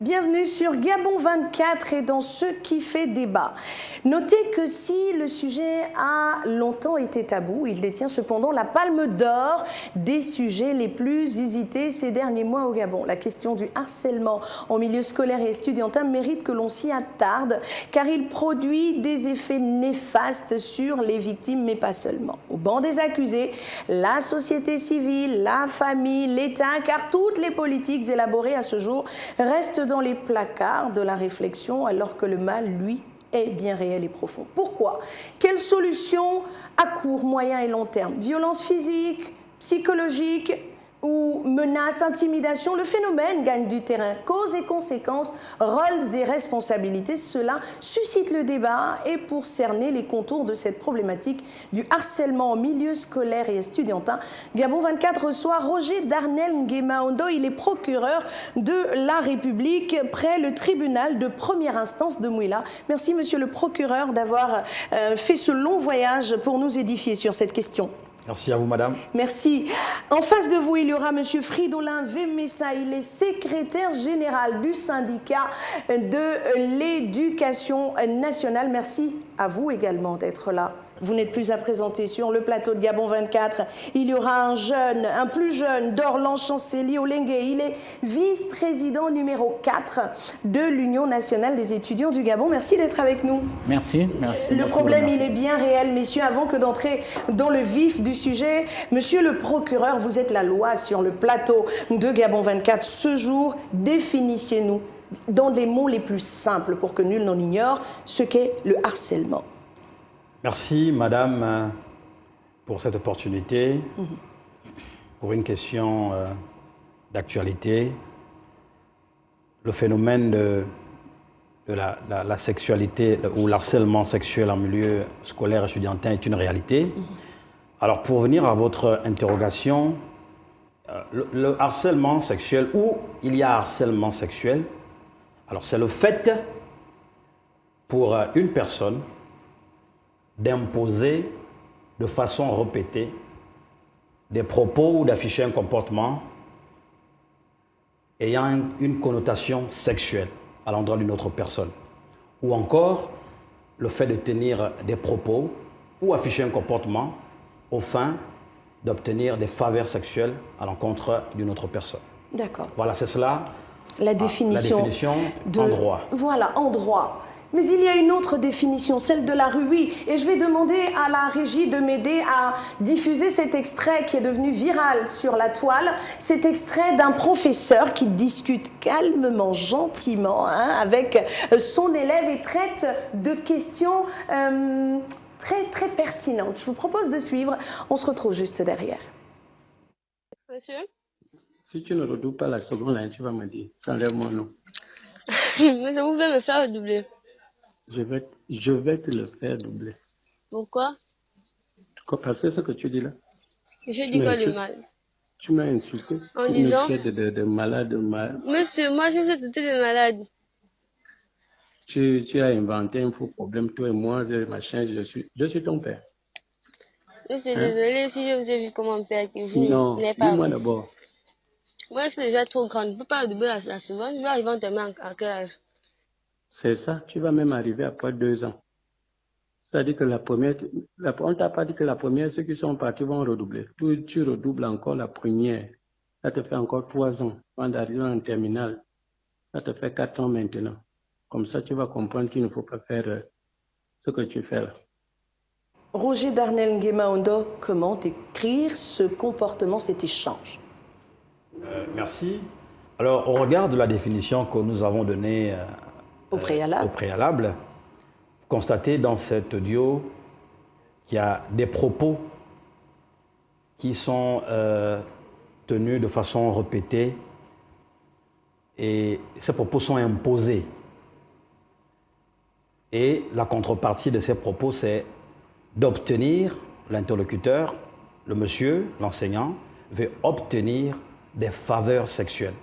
Bienvenue sur Gabon 24 et dans ce qui fait débat. Notez que si le sujet a longtemps été tabou, il détient cependant la palme d'or des sujets les plus hésités ces derniers mois au Gabon. La question du harcèlement en milieu scolaire et estudiantin mérite que l'on s'y attarde car il produit des effets néfastes sur les victimes mais pas seulement. Au banc des accusés, la société civile, la famille, l'État, car toutes les politiques élaborées à ce jour restent dans les placards de la réflexion alors que le mal, lui, est bien réel et profond. Pourquoi? Quelles solutions à court, moyen et long terme? Violence physique, psychologique ou menaces, intimidation? Le phénomène gagne du terrain. Causes et conséquences, rôles et responsabilités, cela suscite le débat. Et pour cerner les contours de cette problématique du harcèlement en milieu scolaire et estudiantin, Gabon 24 reçoit Roger Darnel Nguema Ondo. Il est procureur de la République près le tribunal de première instance de Mouila. Merci monsieur le procureur d'avoir fait ce long voyage pour nous édifier sur cette question. Merci à vous, madame. Merci. En face de vous, il y aura monsieur Fridolin Vemessa. Il est secrétaire général du syndicat de l'éducation nationale. Merci à vous également d'être là. Vous n'êtes plus à présenter sur le plateau de Gabon 24. Il y aura un plus jeune, Dorlan Chanceli Olengue. Il est vice-président numéro 4 de l'Union nationale des étudiants du Gabon. Merci d'être avec nous. Merci, merci. Le problème, il est bien réel, messieurs. Avant que d'entrer dans le vif du sujet, monsieur le procureur, vous êtes la loi sur le plateau de Gabon 24. Ce jour, définissez-nous dans des mots les plus simples pour que nul n'en ignore ce qu'est le harcèlement. Merci, madame, pour cette opportunité, pour une question d'actualité. Le phénomène de la sexualité ou l'harcèlement sexuel en milieu scolaire et estudiantin est une réalité. Alors, pour venir à votre interrogation, le harcèlement sexuel, où il y a harcèlement sexuel, alors c'est le fait pour une personne d'imposer de façon répétée des propos ou d'afficher un comportement ayant une connotation sexuelle à l'endroit d'une autre personne. Ou encore le fait de tenir des propos ou afficher un comportement aux fins d'obtenir des faveurs sexuelles à l'encontre d'une autre personne. D'accord. Voilà, c'est cela la définition en droit. Voilà, en droit. Mais il y a une autre définition, celle de la rue, oui. Et je vais demander à la régie de m'aider à diffuser cet extrait qui est devenu viral sur la toile. Cet extrait d'un professeur qui discute calmement, gentiment, avec son élève et traite de questions très pertinentes. Je vous propose de suivre. On se retrouve juste derrière. Monsieur? Si tu ne redoubles pas la seconde, là, tu vas me dire. Enlève mon nom. Mais vous voulez me faire doubler? Je vais te le faire doubler. Pourquoi? Parce que ce que tu dis là. Je dis quoi de mal? Tu m'as insulté. En tu disant? me traites de malade, Monsieur, moi je suis traité de malade. Tu as inventé un faux problème, toi et moi, machin, je suis ton père. Je suis désolée si je vous ai vu comme un père que vous non, n'êtes pas. Dis-moi d'abord. Moi je suis déjà trop grande, je ne peux pas doubler la seconde, je vais arriver en terminant à quel âge? C'est ça, tu vas même arriver après 2 ans. C'est-à-dire que la première, on ne t'a pas dit que la première, ceux qui sont partis vont redoubler. Tu redoubles encore la première. Ça te fait encore 3 ans avant d'arriver en terminale. Ça te fait 4 ans maintenant. Comme ça, tu vas comprendre qu'il ne faut pas faire ce que tu fais là. Roger Darnel Nguema Ondo, comment décrire ce comportement, cet échange? Merci. Alors, au regard de la définition que nous avons donnée au préalable, vous constatez dans cet audio qu'il y a des propos qui sont tenus de façon répétée et ces propos sont imposés. Et la contrepartie de ces propos, c'est d'obtenir, l'interlocuteur, le monsieur, l'enseignant, veut obtenir des faveurs sexuelles.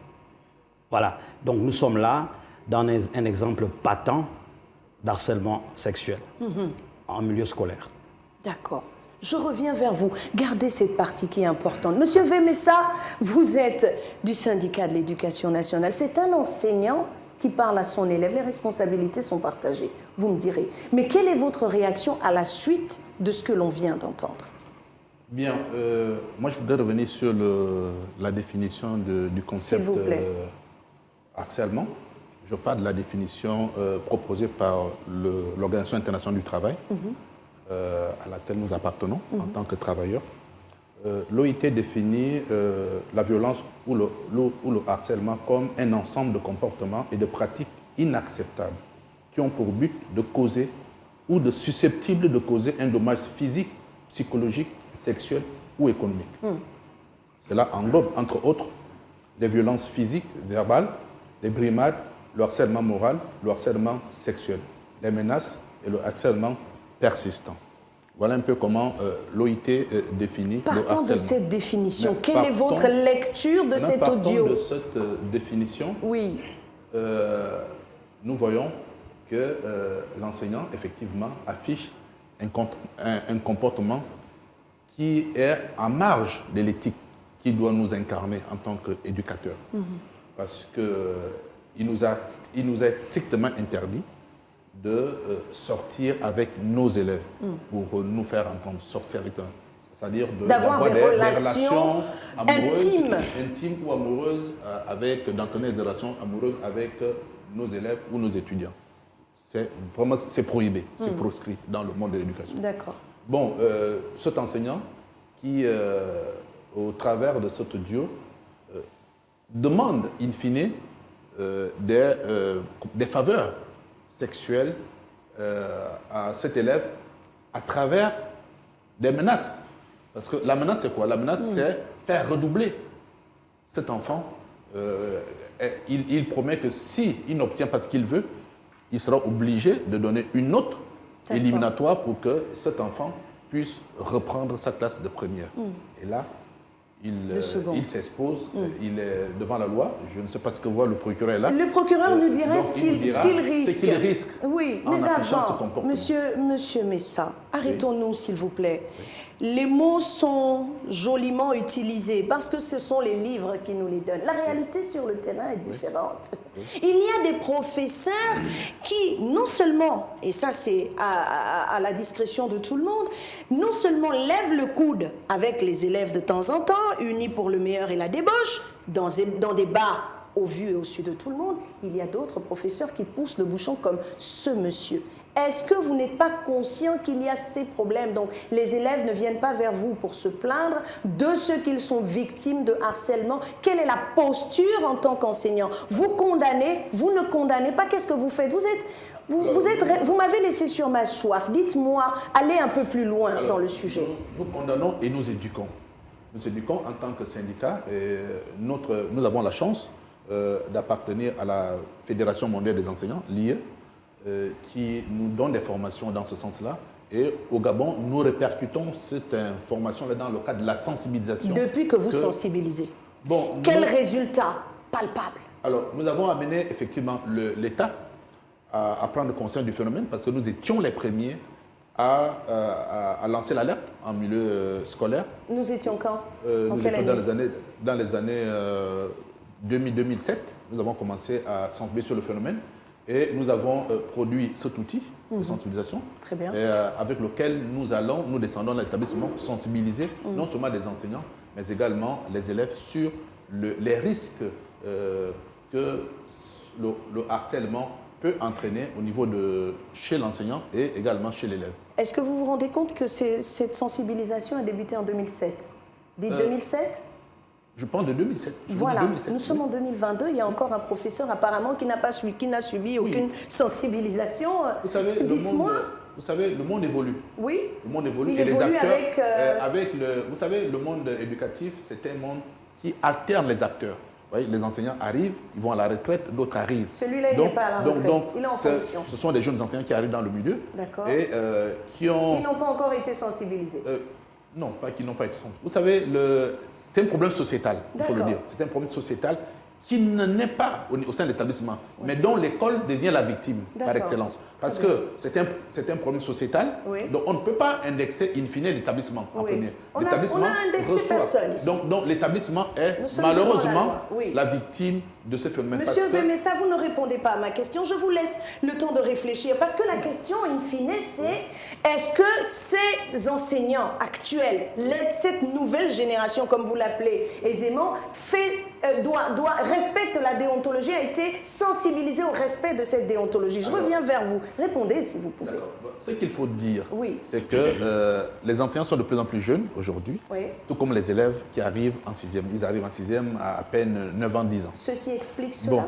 Voilà, donc nous sommes là dans un exemple patent d'harcèlement sexuel en milieu scolaire. D'accord. Je reviens vers vous. Gardez cette partie qui est importante. Monsieur Vemessa, vous êtes du syndicat de l'éducation nationale. C'est un enseignant qui parle à son élève. Les responsabilités sont partagées, vous me direz. Mais quelle est votre réaction à la suite de ce que l'on vient d'entendre? Bien, moi je voudrais revenir sur la définition du concept S'il vous plaît. harcèlement. Je parle de la définition proposée par l'Organisation internationale du travail, à laquelle nous appartenons en tant que travailleurs. L'OIT définit la violence ou le harcèlement comme un ensemble de comportements et de pratiques inacceptables qui ont pour but de causer ou de susceptibles de causer un dommage physique, psychologique, sexuel ou économique. Cela englobe, entre autres, les violences physiques, verbales, les brimades, le harcèlement moral, le harcèlement sexuel, les menaces et le harcèlement persistant. Voilà un peu comment l'OIT définit le harcèlement. Partons de cette définition. Mais Quelle est votre lecture de cet audio? Partons de cette définition. Oui. Nous voyons que l'enseignant, effectivement, affiche un comportement qui est en marge de l'éthique qui doit nous incarner en tant qu'éducateurs. Parce qu'il nous a strictement interdit de sortir avec nos élèves pour nous faire entendre, sortir avec eux. C'est-à-dire d'avoir des relations intimes ou amoureuses, d'entraîner des relations amoureuses avec nos élèves ou nos étudiants. C'est prohibé, c'est proscrit dans le monde de l'éducation. D'accord. Bon, cet enseignant qui, au travers de cet audio, demande in fine des faveurs sexuelles à cet élève à travers des menaces. Parce que la menace, c'est quoi? La menace, c'est faire redoubler cet enfant. Il promet que s'il n'obtient pas ce qu'il veut, il sera obligé de donner une note éliminatoire pour que cet enfant puisse reprendre sa classe de première. Et là, il s'expose, il est devant la loi. Je ne sais pas ce que voit le procureur là. Le procureur nous dirait ce qu'il risque. Ce qu'il risque. Oui, en mais affichant ce avant, comportement. monsieur Messa, arrêtons-nous s'il vous plaît. Les mots sont joliment utilisés parce que ce sont les livres qui nous les donnent. La réalité sur le terrain est différente. Il y a des professeurs qui, non seulement, et ça c'est à la discrétion de tout le monde, non seulement lèvent le coude avec les élèves de temps en temps, unis pour le meilleur et la débauche, dans des bars au vu et au su de tout le monde, il y a d'autres professeurs qui poussent le bouchon comme ce monsieur. Est-ce que vous n'êtes pas conscient qu'il y a ces problèmes? Donc, les élèves ne viennent pas vers vous pour se plaindre de ce qu'ils sont victimes de harcèlement. Quelle est la posture en tant qu'enseignant? Vous condamnez, vous ne condamnez pas, qu'est-ce que vous faites? Vous m'avez laissé sur ma soif. Dites-moi, allez un peu plus loin dans le sujet. Nous condamnons et nous éduquons. Nous éduquons en tant que syndicat. Et nous avons la chance d'appartenir à la Fédération mondiale des enseignants, l'IE, qui nous donne des formations dans ce sens-là. Et au Gabon, nous répercutons cette information-là dans le cadre de la sensibilisation. Depuis que vous sensibilisez. Bon, quel résultat palpable? Alors, nous avons amené effectivement l'État à prendre conscience du phénomène parce que nous étions les premiers à lancer l'alerte en milieu scolaire. Nous étions quand? Nous étions dans les années 2007. Nous avons commencé à sensibiliser sur le phénomène. Et nous avons produit cet outil de sensibilisation. Très bien. Avec lequel nous descendons dans l'établissement, sensibiliser non seulement les enseignants, mais également les élèves sur les risques que le harcèlement peut entraîner au niveau chez l'enseignant et également chez l'élève. Est-ce que vous vous rendez compte que cette sensibilisation a débuté en 2007? Dès 2007? Je parle de 2007. Voilà, 2007, nous sommes en 2022, il y a encore un professeur apparemment qui n'a subi aucune sensibilisation. Dites-moi. Vous savez, le monde évolue. Oui. Le monde évolue. Il et évolue les acteurs, vous savez, le monde éducatif, c'est un monde qui alterne les acteurs. Vous voyez, les enseignants arrivent, ils vont à la retraite, d'autres arrivent. Celui-là, il n'est pas à la retraite, il est en fonction. Ce sont des jeunes enseignants qui arrivent dans le milieu. D'accord. Et qui ont... Ils n'ont pas encore été sensibilisés. Non, pas qu'ils n'ont pas été sensibilisés. Vous savez, c'est un problème sociétal, il faut le dire. C'est un problème sociétal qui ne naît pas au sein de l'établissement, mais dont l'école devient la victime par excellence. Parce que c'est un problème sociétal. Oui. Donc, on ne peut pas indexer in fine l'établissement en premier. On a indexé personne ici. Donc l'établissement est Nous sommes devant la malheureusement loi. Oui. la victime de ce phénomène. Monsieur Vemessa, vous ne répondez pas à ma question. Je vous laisse le temps de réfléchir. Parce que la question, in fine, c'est est-ce que ces enseignants actuels, cette nouvelle génération, comme vous l'appelez aisément, respecte la déontologie, a été sensibilisé au respect de cette déontologie? Je reviens vers vous. Répondez si vous pouvez. Ce qu'il faut dire, Oui. c'est que les enseignants sont de plus en plus jeunes aujourd'hui, Oui. tout comme les élèves qui arrivent en 6e. Ils arrivent en 6e à peine 9 ans, 10 ans. Ceci explique cela? Bon,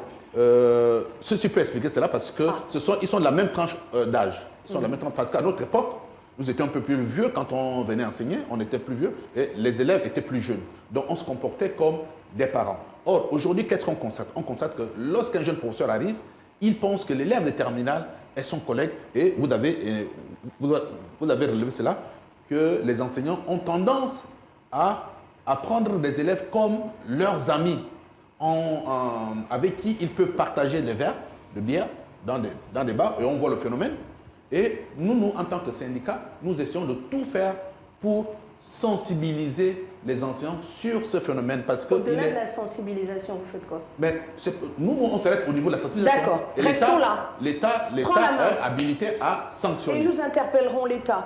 ceci peut expliquer cela parce que ils sont de la même tranche d'âge. Ils sont de la même tranche parce qu'à notre époque, nous étions un peu plus vieux quand on venait enseigner, on était plus vieux et les élèves étaient plus jeunes. Donc on se comportait comme des parents. Or, aujourd'hui, qu'est-ce qu'on constate? On constate que lorsqu'un jeune professeur arrive, il pense que l'élève de terminale est son collègue et vous avez relevé cela, que les enseignants ont tendance à prendre des élèves comme leurs amis, avec qui ils peuvent partager des verres de bière dans des bars, et on voit le phénomène. Et nous, en tant que syndicat, nous essayons de tout faire pour sensibiliser les enseignants sur ce phénomène. Parce que au-delà de la sensibilisation, vous faites quoi? Mais nous, on s'arrête au niveau de la sensibilisation. D'accord, et restons là. L'État est habilité à sanctionner. Et nous interpellerons l'État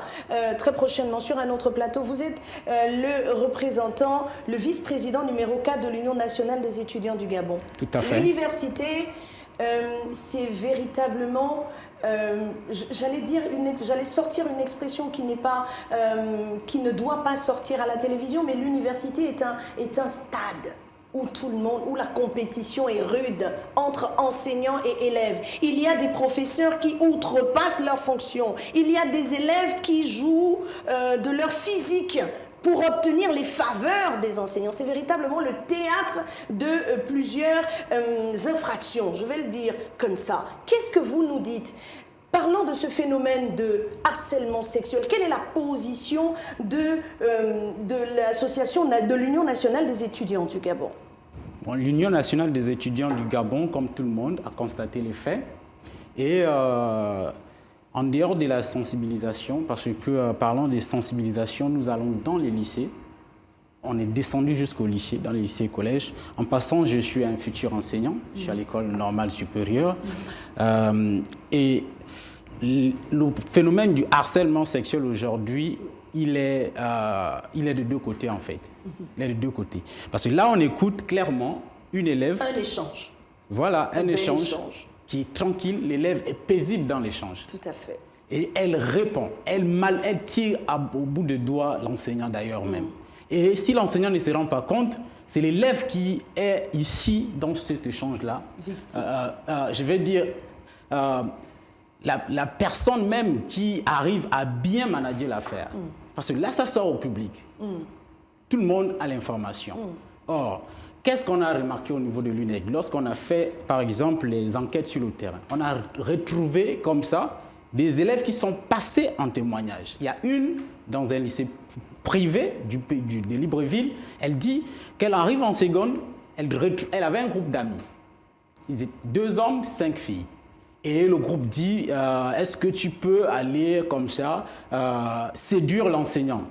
très prochainement sur un autre plateau. Vous êtes le représentant, le vice-président numéro 4 de l'Union nationale des étudiants du Gabon. Tout à fait. L'université, c'est véritablement... j'allais sortir une expression qui ne doit pas sortir à la télévision, mais l'université est un stade où la compétition est rude entre enseignants et élèves. Il y a des professeurs qui outrepassent leurs fonctions. Il y a des élèves qui jouent de leur physique pour obtenir les faveurs des enseignants. C'est véritablement le théâtre de plusieurs infractions, je vais le dire comme ça. Qu'est-ce que vous nous dites? Parlons de ce phénomène de harcèlement sexuel. Quelle est la position de l'association de l'Union nationale des étudiants du Gabon? Bon, l'Union nationale des étudiants du Gabon, comme tout le monde, a constaté les faits. Et en dehors de la sensibilisation, parce que parlant de sensibilisation, nous allons dans les lycées. On est descendu jusqu'au lycée, dans les lycées et collèges. En passant, je suis un futur enseignant. Je suis à l'école normale supérieure. Et le phénomène du harcèlement sexuel aujourd'hui, il est de deux côtés en fait. Il est de deux côtés. Parce que là, on écoute clairement une élève. Un échange. Voilà, un échange. Qui est tranquille, l'élève est paisible dans l'échange. Tout à fait. Et elle répond, elle tire au bout de doigt l'enseignant d'ailleurs même. Et si l'enseignant ne se rend pas compte, c'est l'élève qui est ici dans cet échange-là. Je vais dire, la personne même qui arrive à bien manager l'affaire. Parce que là, ça sort au public. Tout le monde a l'information. Or, qu'est-ce qu'on a remarqué au niveau de l'UNEG? Lorsqu'on a fait, par exemple, les enquêtes sur le terrain, on a retrouvé comme ça des élèves qui sont passés en témoignage. Il y a une dans un lycée privé de Libreville, elle dit qu'elle arrive en seconde, elle avait un groupe d'amis. Ils étaient 2 hommes, 5 filles. Et le groupe dit, est-ce que tu peux aller comme ça séduire l'enseignant?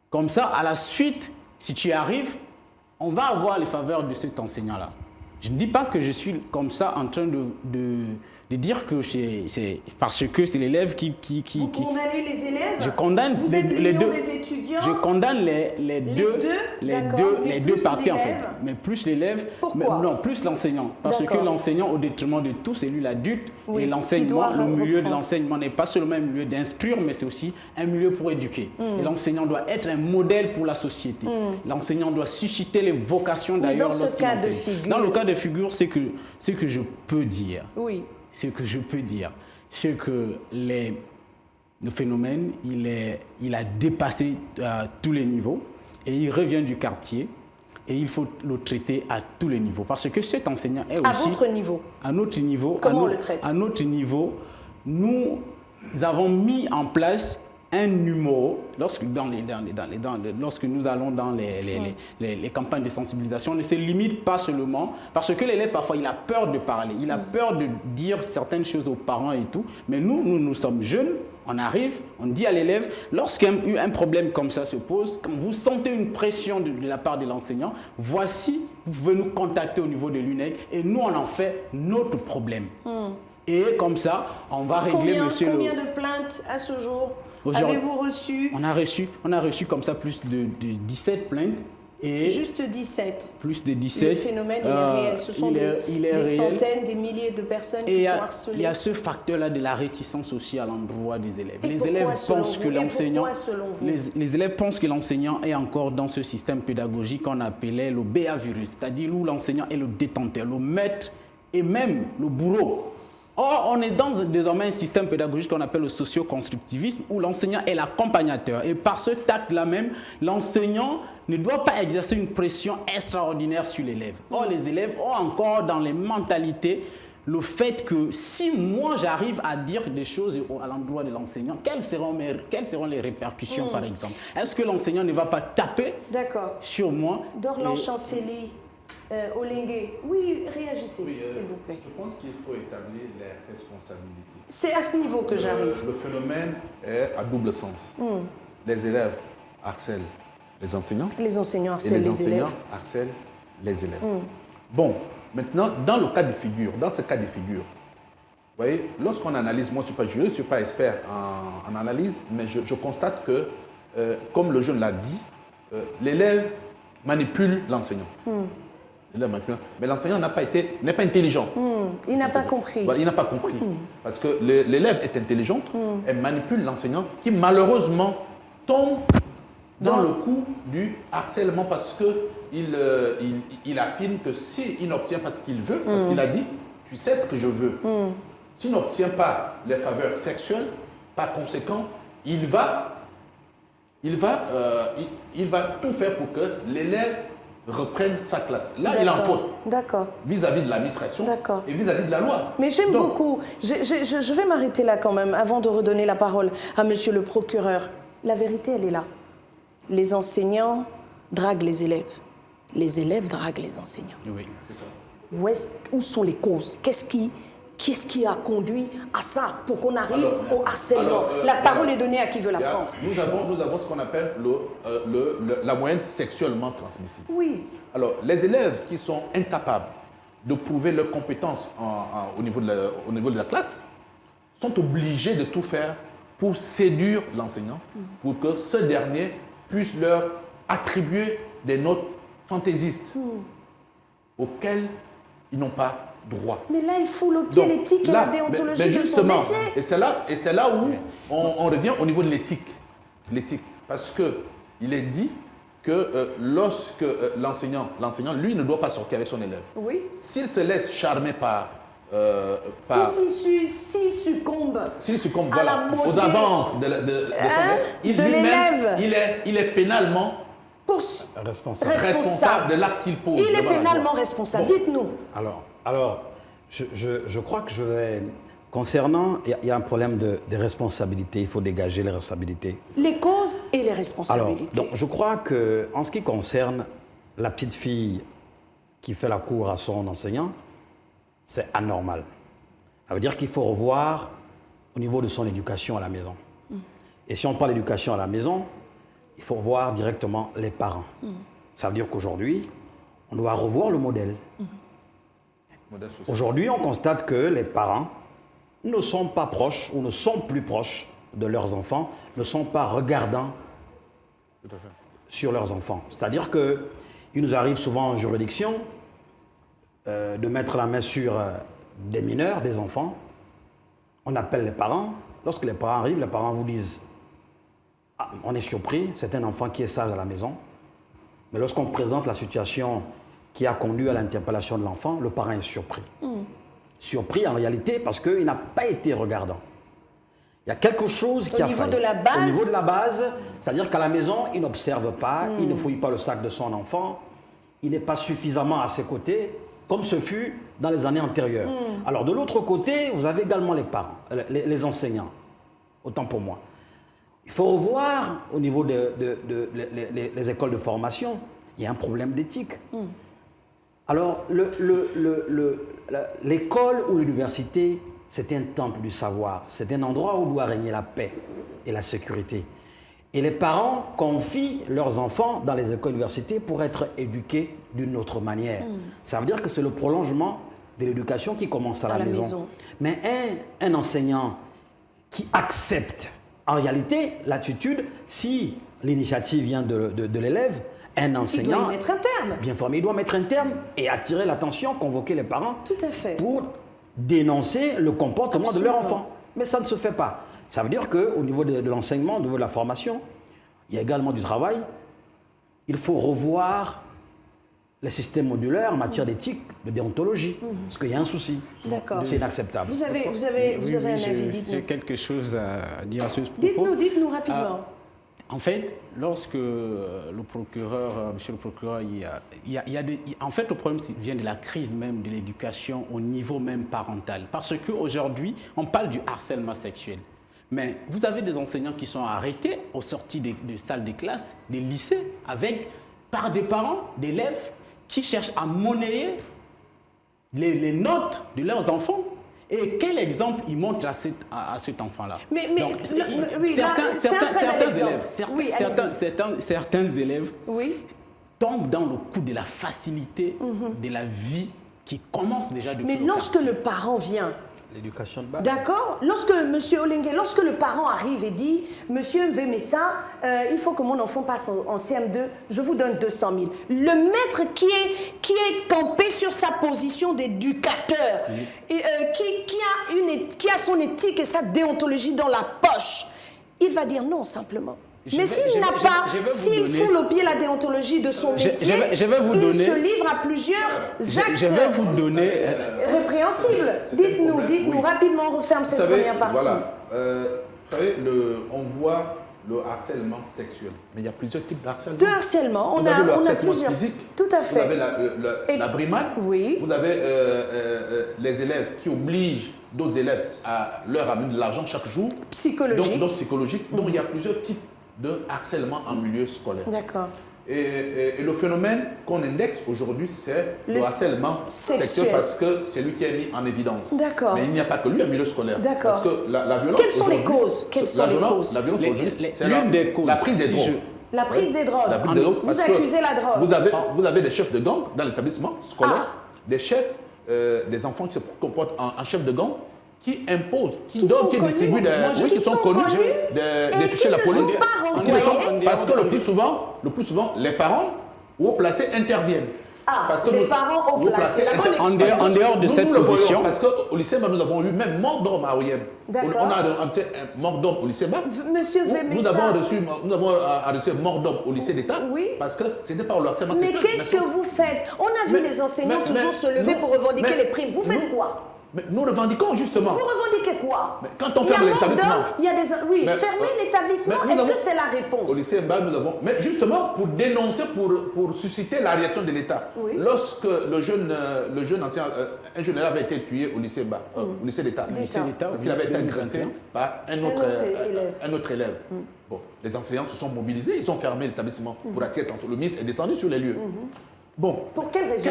Comme ça, à la suite, si tu y arrives, on va avoir les faveurs de cet enseignant-là. Je ne dis pas que je suis comme ça en train de dire que c'est parce que c'est l'élève qui... Vous condamnez les élèves? Je condamne Vous êtes l'union des étudiants? Je condamne les deux parties en fait. Mais plus l'élève... Pourquoi? Non, plus l'enseignant. Parce que l'enseignant, au détriment de tous, c'est lui l'adulte. Oui, et l'enseignement, le milieu de reprendre. l'enseignement n'est pas seulement un milieu d'instruire, mais c'est aussi un milieu pour éduquer. Et l'enseignant doit être un modèle pour la société. L'enseignant doit susciter les vocations d'ailleurs lorsqu'il enseigne. Dans le cas de figure, ce que je peux dire. Oui. Ce que je peux dire, c'est que le phénomène, il a dépassé tous les niveaux et il revient du quartier et il faut le traiter à tous les niveaux. Parce que cet enseignant est aussi... À votre niveau? À notre niveau. Comment on le traite? À notre niveau, nous avons mis en place un numéro, lorsque nous allons dans les campagnes de sensibilisation, on ne se limite pas seulement, parce que l'élève, parfois, il a peur de parler, il a peur de dire certaines choses aux parents et tout, mais nous sommes jeunes, on arrive, on dit à l'élève, lorsqu'un problème comme ça se pose, quand vous sentez une pression de la part de l'enseignant, voici, vous pouvez nous contacter au niveau de l'UNEG et nous, on en fait notre problème. Et comme ça, on va régler, monsieur Combien de plaintes à ce jour Aujourd'hui, avez-vous reçu? On a reçu comme ça plus de 17 plaintes. Et Juste 17. plus de 17. Le phénomène, il est réel. Ce sont des centaines, des milliers de personnes qui sont harcelées. Il y a ce facteur-là de la réticence aussi à l'endroit des élèves. Et Les élèves pensent que l'enseignant, les élèves pensent que l'enseignant est encore dans ce système pédagogique qu'on appelait le béavirus, c'est-à-dire où l'enseignant est le détenteur, le maître et même le bourreau. Or, on est dans désormais un système pédagogique qu'on appelle le socio-constructivisme où l'enseignant est l'accompagnateur. Et par ce tact-là même, l'enseignant ne doit pas exercer une pression extraordinaire sur l'élève. Or, les élèves ont encore dans les mentalités le fait que si moi j'arrive à dire des choses à l'endroit de l'enseignant, quelles seront les répercussions par exemple? Est-ce que l'enseignant ne va pas taper sur moi? Dorlan Chanceli. Olengue, oui, réagissez, s'il vous plaît. Je pense qu'il faut établir les responsabilités. C'est à ce niveau que j'arrive. Le phénomène est à double sens. Les élèves harcèlent les enseignants. Les enseignants harcèlent les élèves. Et les enseignants harcèlent les élèves. Bon, maintenant, dans ce cas de figure, vous voyez, lorsqu'on analyse, moi je ne suis pas expert en analyse, mais je constate que, comme le jeune l'a dit, l'élève manipule l'enseignant. Mais l'enseignant n'est pas intelligent. Il n'a pas compris. Voilà, il n'a pas compris. Parce que l'élève est intelligente, elle manipule l'enseignant qui malheureusement tombe dans le coup du harcèlement parce qu'il affirme que s'il n'obtient pas ce qu'il veut, parce qu'il a dit, tu sais ce que je veux. S'il n'obtient pas les faveurs sexuelles, par conséquent, il va tout faire pour que l'élève reprenne sa classe. Là, il est en faute. D'accord. Vis-à-vis de l'administration et vis-à-vis de la loi. Mais j'aime beaucoup. Je vais m'arrêter là quand même avant de redonner la parole à monsieur le procureur. La vérité, elle est là. Les enseignants draguent les élèves. Les élèves draguent les enseignants. Oui, c'est ça. Où sont les causes? Qu'est-ce qui a conduit à ça pour qu'on arrive au harcèlement? La parole est donnée à qui veut la prendre. Nous avons ce qu'on appelle la moyenne sexuellement transmissible. Oui. Alors, les élèves qui sont incapables de prouver leurs compétences au niveau de la classe sont obligés de tout faire pour séduire l'enseignant, pour que ce dernier puisse leur attribuer des notes fantaisistes auxquelles ils n'ont pas droit. Mais là, il fout le pied l'éthique et la déontologie de son métier. Et c'est là où on revient au niveau de l'éthique. Parce qu'il est dit que lorsque l'enseignant, lui, ne doit pas sortir avec son élève. Oui. S'il se laisse charmer par... Ou s'il succombe voilà, aux avances de l'élève, il est pénalement responsable de l'acte qu'il pose. Il est pénalement responsable. Bon. Dites-nous. Alors, je crois que je vais... Concernant, il y a un problème de responsabilité. Il faut dégager les responsabilités. Les causes et les responsabilités. Alors, donc, je crois qu'en ce qui concerne la petite fille qui fait la cour à son enseignant, c'est anormal. Ça veut dire qu'il faut revoir au niveau de son éducation à la maison. Et si on parle d'éducation à la maison, il faut voir directement les parents. Ça veut dire qu'aujourd'hui, on doit revoir le modèle. Aujourd'hui, on constate que les parents ne sont pas proches ou ne sont plus proches de leurs enfants, ne sont pas regardants sur leurs enfants. C'est-à-dire qu'il nous arrive souvent en juridiction de mettre la main sur des mineurs, des enfants. On appelle les parents. Lorsque les parents arrivent, les parents vous disent ah, on est surpris, c'est un enfant qui est sage à la maison. Mais lorsqu'on présente la situation qui a conduit à l'interpellation de l'enfant, le parent est surpris. Surpris en réalité parce qu'il n'a pas été regardant. Il y a quelque chose qui a failli. Au niveau de la base, c'est-à-dire qu'à la maison, il n'observe pas, il ne fouille pas le sac de son enfant, il n'est pas suffisamment à ses côtés, comme ce fut dans les années antérieures. Alors de l'autre côté, vous avez également les parents, les enseignants, autant pour moi. Il faut revoir au niveau les écoles de formation. Il y a un problème d'éthique. Alors, l'école ou l'université, c'est un temple du savoir. C'est un endroit où doit régner la paix et la sécurité. Et les parents confient leurs enfants dans les écoles et universités pour être éduqués d'une autre manière. Ça veut dire que c'est le prolongement de l'éducation qui commence à la maison. Mais un enseignant qui accepte en réalité l'attitude, si l'initiative vient de l'élève, un enseignant... Il doit y mettre un terme. Bien formé, il doit mettre un terme et attirer l'attention, convoquer les parents. Tout à fait. Pour dénoncer le comportement de leur enfant. Mais ça ne se fait pas. Ça veut dire qu'au niveau de l'enseignement, au niveau de la formation, il y a également du travail. Il faut revoir les systèmes modulaires en matière d'éthique, de déontologie, parce qu'il y a un souci. D'accord. C'est inacceptable. Vous avez un avis, dites-nous. J'ai quelque chose à dire à ce propos. Dites-nous rapidement. En fait, lorsque le procureur, monsieur le procureur, en fait, le problème vient de la crise même de l'éducation au niveau même parental. Parce qu'aujourd'hui, on parle du harcèlement sexuel. Mais vous avez des enseignants qui sont arrêtés aux sorties de salles de classe, des lycées, par des parents d'élèves qui cherchent à monnayer les notes de leurs enfants. Et quel exemple ils montrent à cet enfant-là? Certains élèves tombent dans le coup de la facilité de la vie qui commence déjà depuis Mais lorsque le parent vient... L'éducation de base. D'accord. Lorsque Monsieur Olengue, lorsque le parent arrive et dit « Monsieur Mvemessa, il faut que mon enfant passe en CM2, je vous donne 200 000 ». Le maître qui est campé sur sa position d'éducateur, qui a son éthique et sa déontologie dans la poche, il va dire non simplement. Mais s'il foule au pied la déontologie de son métier, il se livre à plusieurs actes je vais vous donner, répréhensibles. Dites-nous, rapidement, on referme cette première partie. Voilà, vous savez, on voit le harcèlement sexuel, mais il y a plusieurs types de harcèlement. De harcèlement, on a plusieurs. Physique, tout à fait. Vous avez la brimade, vous avez les élèves qui obligent d'autres élèves à leur amener de l'argent chaque jour. Psychologique. Donc psychologique. Donc il y a plusieurs types de harcèlement en milieu scolaire. D'accord. Et le phénomène qu'on indexe aujourd'hui, c'est le harcèlement sexuel parce que c'est lui qui est mis en évidence. D'accord. Mais il n'y a pas que lui en milieu scolaire. D'accord. Parce que la violence. Quelles sont les causes? La violence aujourd'hui, c'est la prise des drogues. La prise des drogues. Vous accusez la drogue. Vous avez des chefs de gang dans l'établissement scolaire, des chefs, des enfants qui se comportent en chefs de gang, qui imposent, qui distribuent qui sont connus, des fichiers de la police. Parce que le plus souvent, les parents haut placés interviennent. Parce que les parents haut placés, en dehors de cette position. Parce qu'au lycée, nous avons eu même mort d'homme à OIM. On a un mort d'homme au lycée. Monsieur Vemessa. Nous avons reçu mort d'homme au lycée d'État. Parce que c'était pas le harcèlement sexuel. Mais qu'est-ce que vous faites? On a vu les enseignants toujours se lever pour revendiquer les primes. Vous faites quoi? Mais nous revendiquons justement. Vous revendiquez quoi? Mais quand on ferme l'établissement. Fermer l'établissement, est-ce que c'est la réponse? Au lycée Mba, nous avons. Mais justement, pour dénoncer, pour susciter la réaction de l'État. Lorsque le jeune ancien, un jeune élève avait été tué au lycée Mba, au lycée d'État. Parce qu'il avait été agressé par un autre élève. Bon, les enseignants se sont mobilisés, ils ont fermé l'établissement pour attirer attention. Le ministre est descendu sur les lieux. Bon. Pour quelle raison?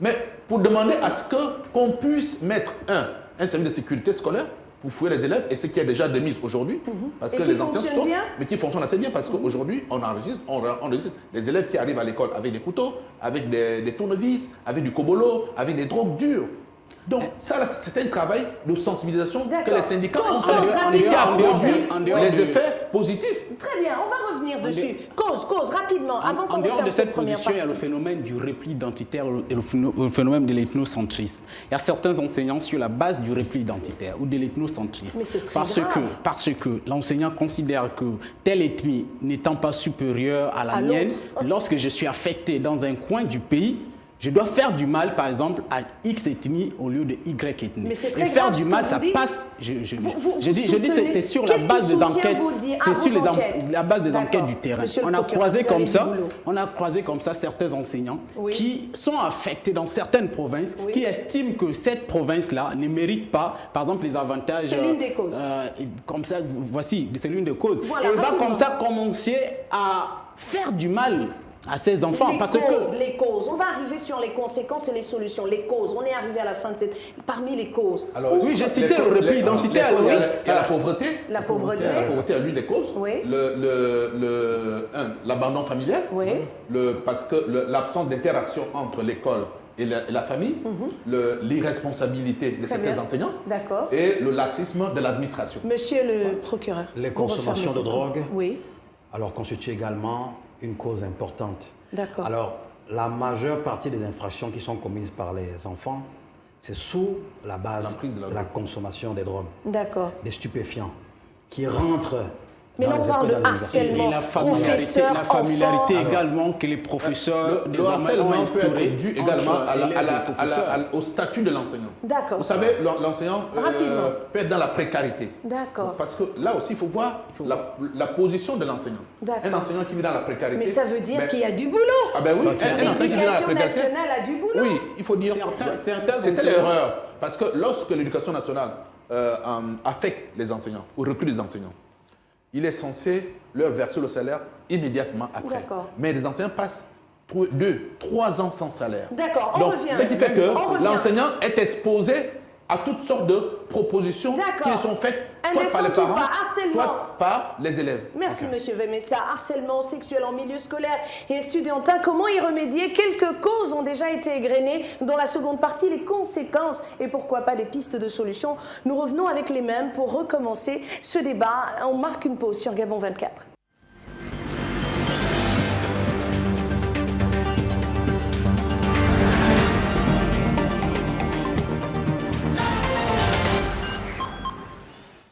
Mais pour demander à ce qu'on puisse mettre un service de sécurité scolaire pour fouiller les élèves, et ce qui est déjà de mise aujourd'hui, parce que les anciens sont, mais qui fonctionne assez bien, parce qu'aujourd'hui, on enregistre des élèves qui arrivent à l'école avec des couteaux, avec des tournevis, avec du cobolo, avec des drogues dures. Donc, ça, c'est un travail de sensibilisation que les syndicats ont fait, qui a produit les effets positifs. Très bien, on va revenir dessus. Cause, rapidement, avant qu'on referme cette première partie. En dehors de cette position, il y a le phénomène du repli identitaire et le phénomène de l'ethnocentrisme. Il y a certains enseignants sur la base du repli identitaire ou de l'ethnocentrisme. Mais c'est très grave. Parce que l'enseignant considère que telle ethnie n'étant pas supérieure à la mienne, lorsque je suis affecté dans un coin du pays, Je dois faire du mal, par exemple, à X ethnie au lieu de Y ethnie. Mais c'est très et faire grave du ce mal, que ça vous dites. passe. Je dis, soutenez- c'est sur la Qu'est-ce base qui des soutient enquêtes. vos dires? C'est Ah, sur vos enquêtes. la base des D'accord. enquêtes du terrain. Monsieur le On a procureur, croisé vous avez comme du ça. boulot. On a croisé comme ça certains enseignants Oui. qui sont affectés dans certaines provinces, Oui. qui estiment que cette province-là ne mérite pas, par exemple, les avantages. C'est l'une des causes. Comme ça, voici, c'est l'une des causes. Voilà, et va rapidement. comme ça commencer à faire du mal à ses enfants. Les causes. On va arriver sur les conséquences et les solutions. Les causes. On est arrivé à la fin de cette... Parmi les causes. Alors, Oui, j'ai cité le repli identitaire. Il y a oui. la pauvreté. La pauvreté. La pauvreté est l'une des causes. Oui. L'abandon familial. Oui. Parce que l'absence d'interaction entre l'école et la famille, l'irresponsabilité de Très certains bien. enseignants D'accord. et le laxisme de l'administration. Monsieur le procureur. Les vous consommations refermez de cette- drogue. Oui. Alors, constitue également une cause importante. D'accord. Alors, la majeure partie des infractions qui sont commises par les enfants, c'est sous la base L'emprise de la de la consommation des drogues, D'accord. des stupéfiants, qui rentrent Mais dans là, on les parle écoles de d'université. harcèlement. Et la familiarité, Professeurs, la familiarité enfants. également que les professeurs Le désormais harcèlement ont peut instauré être dû entre également élèves et professeurs. au statut de l'enseignant. D'accord. Vous savez, l'enseignant Rapidement. peut être dans la précarité. D'accord. Parce que là aussi, il faut voir la position de l'enseignant. D'accord. Un enseignant qui vit dans la précarité. Mais ça veut dire ben, qu'il y a du boulot. Ah ben oui, un enseignant qui vit dans la L'éducation précarité. nationale a du boulot. Oui, il faut dire. Certains C'était enseignants- l'erreur. Parce que lorsque l'éducation nationale affecte les enseignants ou recrute les enseignants, il est censé leur verser le salaire immédiatement après. D'accord. Mais les enseignants passent 2-3 ans sans salaire. D'accord, on Donc, revient. ce qui fait On revient. que l'enseignant est exposé à toutes sortes de propositions D'accord. qui sont faites soit par les Indécente ou parents, pas, harcèlement. soit par les élèves. Merci, Monsieur Vemessa. Harcèlement sexuel en milieu scolaire et estudiantin, comment y remédier? Quelques causes ont déjà été égrenées. Dans la seconde partie, les conséquences et pourquoi pas des pistes de solutions. Nous revenons avec les mêmes pour recommencer ce débat. On marque une pause sur Gabon 24.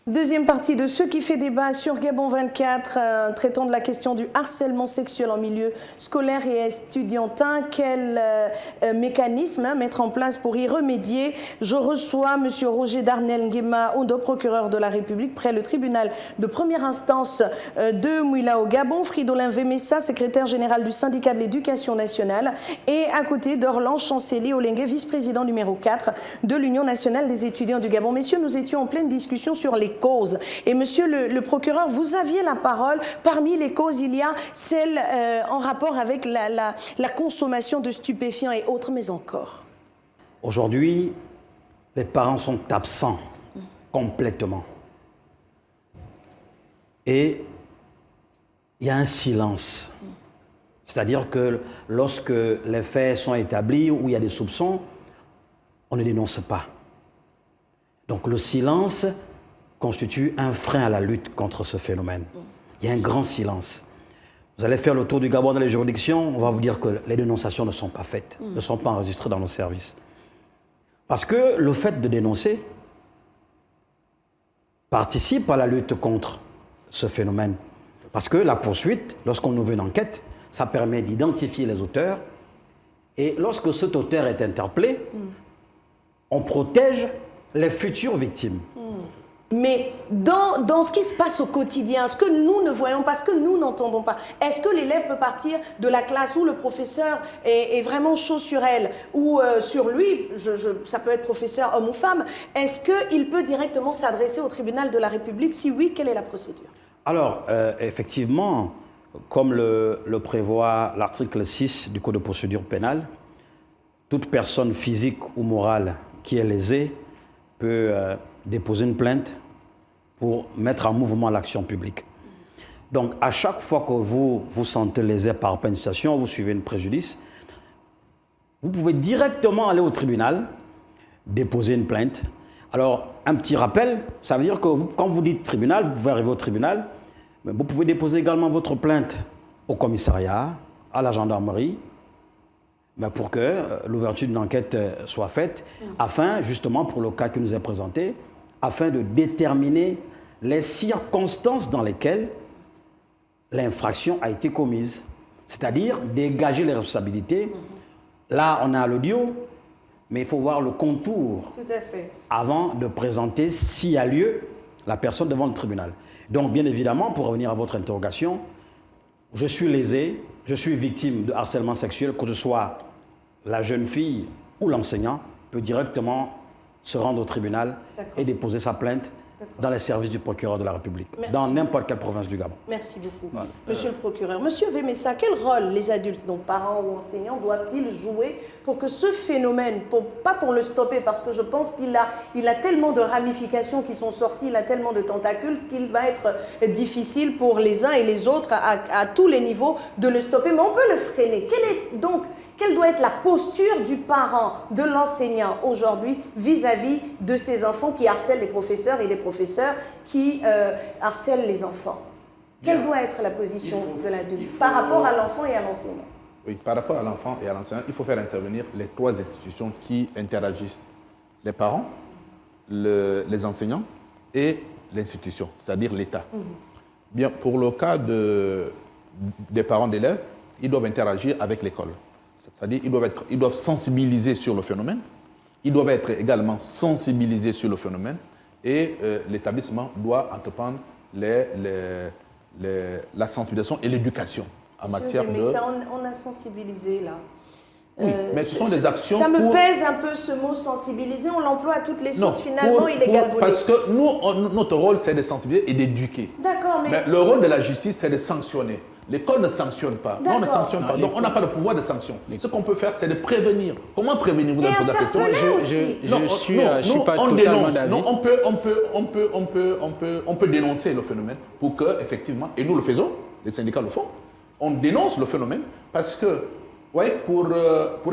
Deuxième partie de ce qui fait débat sur Gabon 24, traitant de la question du harcèlement sexuel en milieu scolaire et estudiantin. Quel mécanisme mettre en place pour y remédier? Je reçois M. Roger Darnel Nguema Ondo, procureur de la République, près le tribunal de première instance de Mouila au Gabon, Fridolin Vemessa, secrétaire général du syndicat de l'éducation nationale, et à côté d'Orlan Chancelier Olengue, vice-président numéro 4 de l'Union nationale des étudiants du Gabon. Messieurs, nous étions en pleine discussion sur les causes. Et monsieur le procureur, vous aviez la parole. Parmi les causes, il y a celle en rapport avec la consommation de stupéfiants et autres, mais encore. Aujourd'hui, les parents sont absents complètement. Et il y a un silence. C'est-à-dire que lorsque les faits sont établis ou il y a des soupçons, on ne dénonce pas. Donc le silence constitue un frein à la lutte contre ce phénomène. Il y a un grand silence. Vous allez faire le tour du Gabon dans les juridictions, on va vous dire que les dénonciations ne sont pas faites, ne sont pas enregistrées dans nos services. Parce que le fait de dénoncer participe à la lutte contre ce phénomène. Parce que la poursuite, lorsqu'on ouvre une enquête, ça permet d'identifier les auteurs. Et lorsque cet auteur est interpellé, on protège les futures victimes. Mais dans ce qui se passe au quotidien, ce que nous ne voyons pas, ce que nous n'entendons pas, est-ce que l'élève peut partir de la classe où le professeur est vraiment chaud sur elle ou sur lui, ça peut être professeur homme ou femme, est-ce qu'il peut directement s'adresser au tribunal de la République? Si oui, quelle est la procédure? Alors, effectivement, comme le prévoit l'article 6 du Code de procédure pénale, toute personne physique ou morale qui est lésée peut déposer une plainte pour mettre en mouvement l'action publique. Donc, à chaque fois que vous vous sentez lésé par pénalisation, vous suivez une préjudice, vous pouvez directement aller au tribunal, déposer une plainte. Alors, un petit rappel, ça veut dire que quand vous dites tribunal, vous pouvez arriver au tribunal, mais vous pouvez déposer également votre plainte au commissariat, à la gendarmerie, mais pour que l'ouverture d'une enquête soit faite, afin, justement, pour le cas qui nous est présenté, afin de déterminer les circonstances dans lesquelles l'infraction a été commise. C'est-à-dire dégager les responsabilités là, on a l'audio, mais il faut voir le contour Tout à fait. avant de présenter, s'il y a lieu, la personne devant le tribunal. Donc, bien évidemment, pour revenir à votre interrogation, je suis lésé, je suis victime de harcèlement sexuel, que ce soit la jeune fille ou l'enseignant peut directement se rendre au tribunal et déposer sa plainte dans les services du procureur de la République, dans n'importe quelle province du Gabon. Merci beaucoup, Monsieur le procureur. Monsieur Vemessa, quel rôle les adultes, donc parents ou enseignants, doivent-ils jouer pour que ce phénomène, pas pour le stopper, parce que je pense qu'il a tellement de ramifications qui sont sorties, il a tellement de tentacules qu'il va être difficile pour les uns et les autres à tous les niveaux de le stopper, mais on peut le freiner. Quelle doit être la posture du parent, de l'enseignant aujourd'hui vis-à-vis de ces enfants qui harcèlent les professeurs et les professeurs qui harcèlent les enfants? Quelle doit être la position de l'adulte par rapport à l'enfant et à l'enseignant? Oui, par rapport à l'enfant et à l'enseignant, il faut faire intervenir les trois institutions qui interagissent. Les parents, les enseignants et l'institution, c'est-à-dire l'État. Bien, pour le cas des parents d'élèves, ils doivent interagir avec l'école. C'est-à-dire qu'ils doivent sensibiliser sur le phénomène, ils doivent être également sensibilisés sur le phénomène et l'établissement doit entreprendre la sensibilisation et l'éducation en matière de... Mais ça, on a sensibilisé là. Oui, mais ce sont des actions ça me pèse un peu ce mot sensibiliser, on l'emploie à toutes les sauces, finalement il est galvaudé. Parce que notre rôle c'est de sensibiliser et d'éduquer. D'accord, mais le rôle de la justice c'est de sanctionner. L'école ne sanctionne pas. Non, on ne sanctionne pas. Donc, on n'a pas le pouvoir de sanction. Ce qu'on peut faire, c'est de prévenir. Comment prévenir? Vous avez posé la question. Je suis pas totalement d'avis. Non, on peut dénoncer le phénomène pour que, effectivement, et nous le faisons, les syndicats le font, on dénonce le phénomène parce que, ouais, pour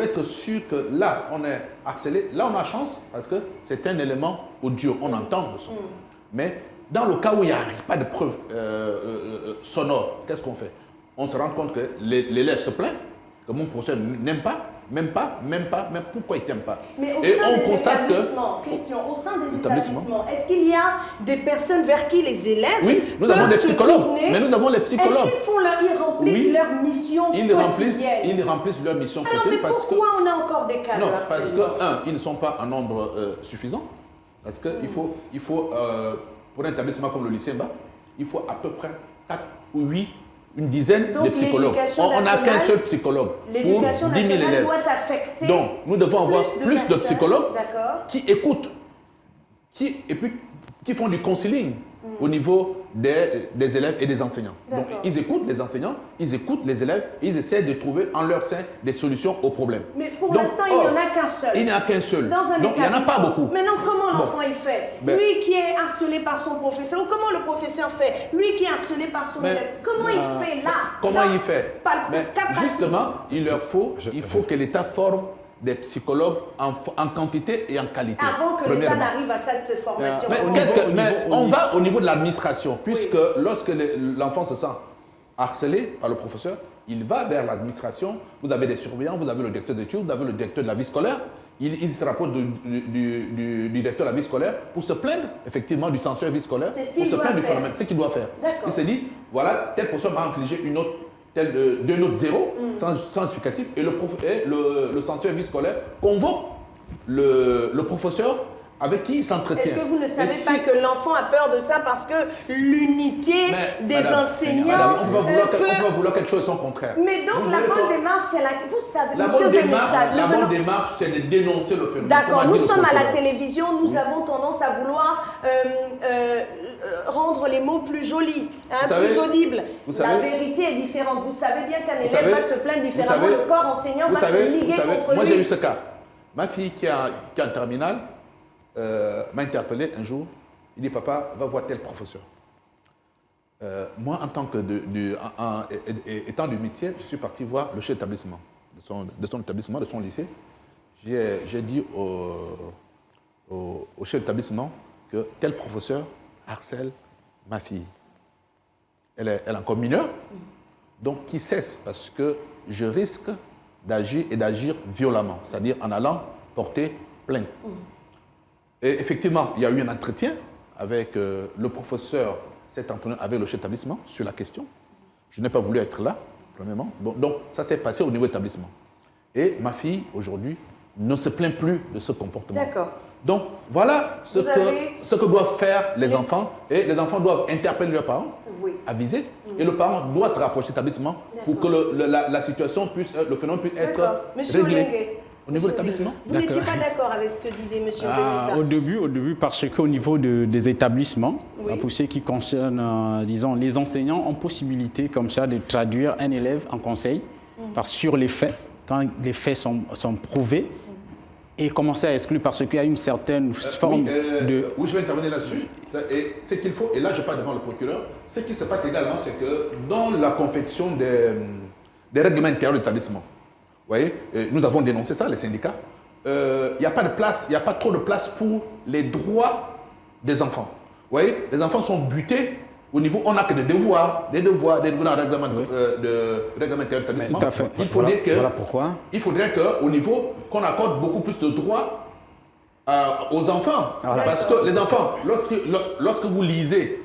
être sûr que là, on est harcelé, là, on a chance parce que c'est un élément audio, on entend le son. Mais dans le cas où il n'y a pas de preuve sonore, qu'est-ce qu'on fait? On se rend compte que l'élève se plaint, que mon professeur n'aime pas, même pourquoi il t'aime pas. Mais au sein des établissements, au sein des établissements, est-ce qu'il y a des personnes vers qui les élèves nous avons des psychologues, mais nous avons les psychologues. Est-ce qu'ils remplissent leur mission quotidienne? Ils remplissent leur mission quotidienne. Alors, mais pourquoi on a encore des cas de harcèlement? Parce que, ils ne sont pas en nombre suffisant. Parce qu'il faut pour un établissement comme le lycée Mba, il faut à peu près 4 ou 8, une dizaine de psychologues. On n'a qu'un seul psychologue pour 10 000 élèves. Doit affecter donc, nous devons avoir plus de psychologues qui écoutent, et puis qui font du counseling au niveau des élèves et des enseignants. Donc, ils écoutent les enseignants, ils écoutent les élèves, ils essaient de trouver en leur sein des solutions aux problèmes. Mais pour l'instant, il n'y en a qu'un seul. Il n'y en a qu'un seul. Dans un donc, il n'y en a pas beaucoup. Maintenant, comment l'enfant il fait? Lui qui est harcelé par son professeur, ou comment le professeur fait? Lui qui est harcelé par son élève, comment il fait là? Comment il fait? Justement, il faut que l'État forme des psychologues en quantité et en qualité. Avant que l'État n'arrive à cette formation. On va au niveau de l'administration, puisque lorsque l'enfant se sent harcelé par le professeur, il va vers l'administration. Vous avez des surveillants, vous avez le directeur d'études, vous avez le directeur de la vie scolaire. Il se rapproche du directeur de la vie scolaire pour se plaindre, effectivement, du censeur vie scolaire, pour se plaindre du phénomène. C'est ce qu'il doit faire. Il se dit, voilà, tel professeur m'a infligé une autre deux notes zéro, sans justificatif, et le censeur vie scolaire convoque le professeur avec qui il s'entretient. Est-ce que vous ne savez pas que l'enfant a peur de ça parce que l'unité des enseignants on va vouloir quelque chose de son contraire. Mais donc la bonne démarche, c'est vous savez, la bonne démarche, c'est de dénoncer le phénomène. D'accord, nous sommes à la télévision, nous avons tendance à vouloir rendre les mots plus jolis, plus audibles. La vérité est différente. Vous savez bien qu'un élève va se plaindre différemment, le corps enseignant va se liguer contre lui. Moi j'ai eu ce cas. Ma fille qui est en terminale m'a interpellé un jour. Il dit, papa, va voir tel professeur. Moi, en tant que étant du métier, je suis parti voir le chef d'établissement de son établissement, de son lycée. J'ai dit au chef d'établissement que tel professeur harcèle ma fille. Elle est encore mineure, donc qui cesse parce que je risque d'agir violemment, c'est-à-dire en allant porter plainte. Et effectivement, il y a eu un entretien avec le professeur, avec le chef d'établissement sur la question. Je n'ai pas voulu être là, premièrement. Donc, ça s'est passé au niveau établissement. Et ma fille, aujourd'hui, ne se plaint plus de ce comportement. D'accord. Donc, voilà ce avez- que doivent faire les enfants. Et les enfants doivent interpeller leurs parents, Oui. aviser. Et le parent doit se rapprocher de l'établissement pour que la situation puisse, le phénomène puisse être D'accord. Monsieur réglé. Olengue. Au niveau de l'établissement. Vous n'étiez pas d'accord avec ce que disait Monsieur Vénissa? Au début, parce qu'au niveau des établissements, Oui. pour ce qui concerne, disons, les enseignants ont possibilité comme ça de traduire un élève en conseil sur les faits, quand les faits sont prouvés, et commencer à exclure parce qu'il y a une certaine forme de... Oui, je vais intervenir là-dessus. Et ce qu'il faut, et là je parle devant le procureur, ce qui se passe également, c'est que dans la confection des règlements intérieurs de l'établissement, vous voyez, nous avons dénoncé ça, les syndicats, il n'y a pas de place, il n'y a pas trop de place pour les droits des enfants. Vous voyez, les enfants sont butés au niveau, on n'a que des devoirs dans le règlement, règlement intérieur de l'établissement. Tout à fait. Il faudrait que, Voilà pourquoi. il faudrait qu'au niveau, qu'on accorde beaucoup plus de droits aux enfants. Voilà. Parce que les enfants, lorsque vous lisez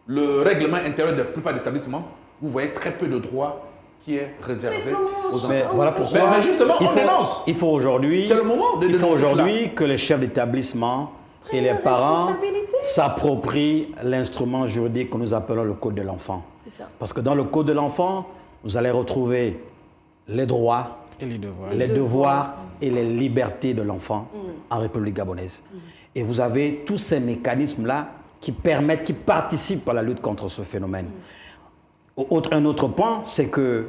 le règlement intérieur de la plupart des établissements, vous voyez très peu de droits qui est réservé aux enfants. Mais voilà pourquoi Mais justement, on dénonce. il faut aujourd'hui C'est le moment de dénoncer cela. que les chefs d'établissement et Prennent les leurs parents responsabilités. s'approprient l'instrument juridique que nous appelons le Code de l'enfant. C'est ça. Parce que dans le Code de l'enfant, vous allez retrouver les droits, Et les devoirs. les devoirs et les libertés de l'enfant en République gabonaise. Et vous avez tous ces mécanismes-là qui permettent, qui participent à la lutte contre ce phénomène. Un autre point, c'est que,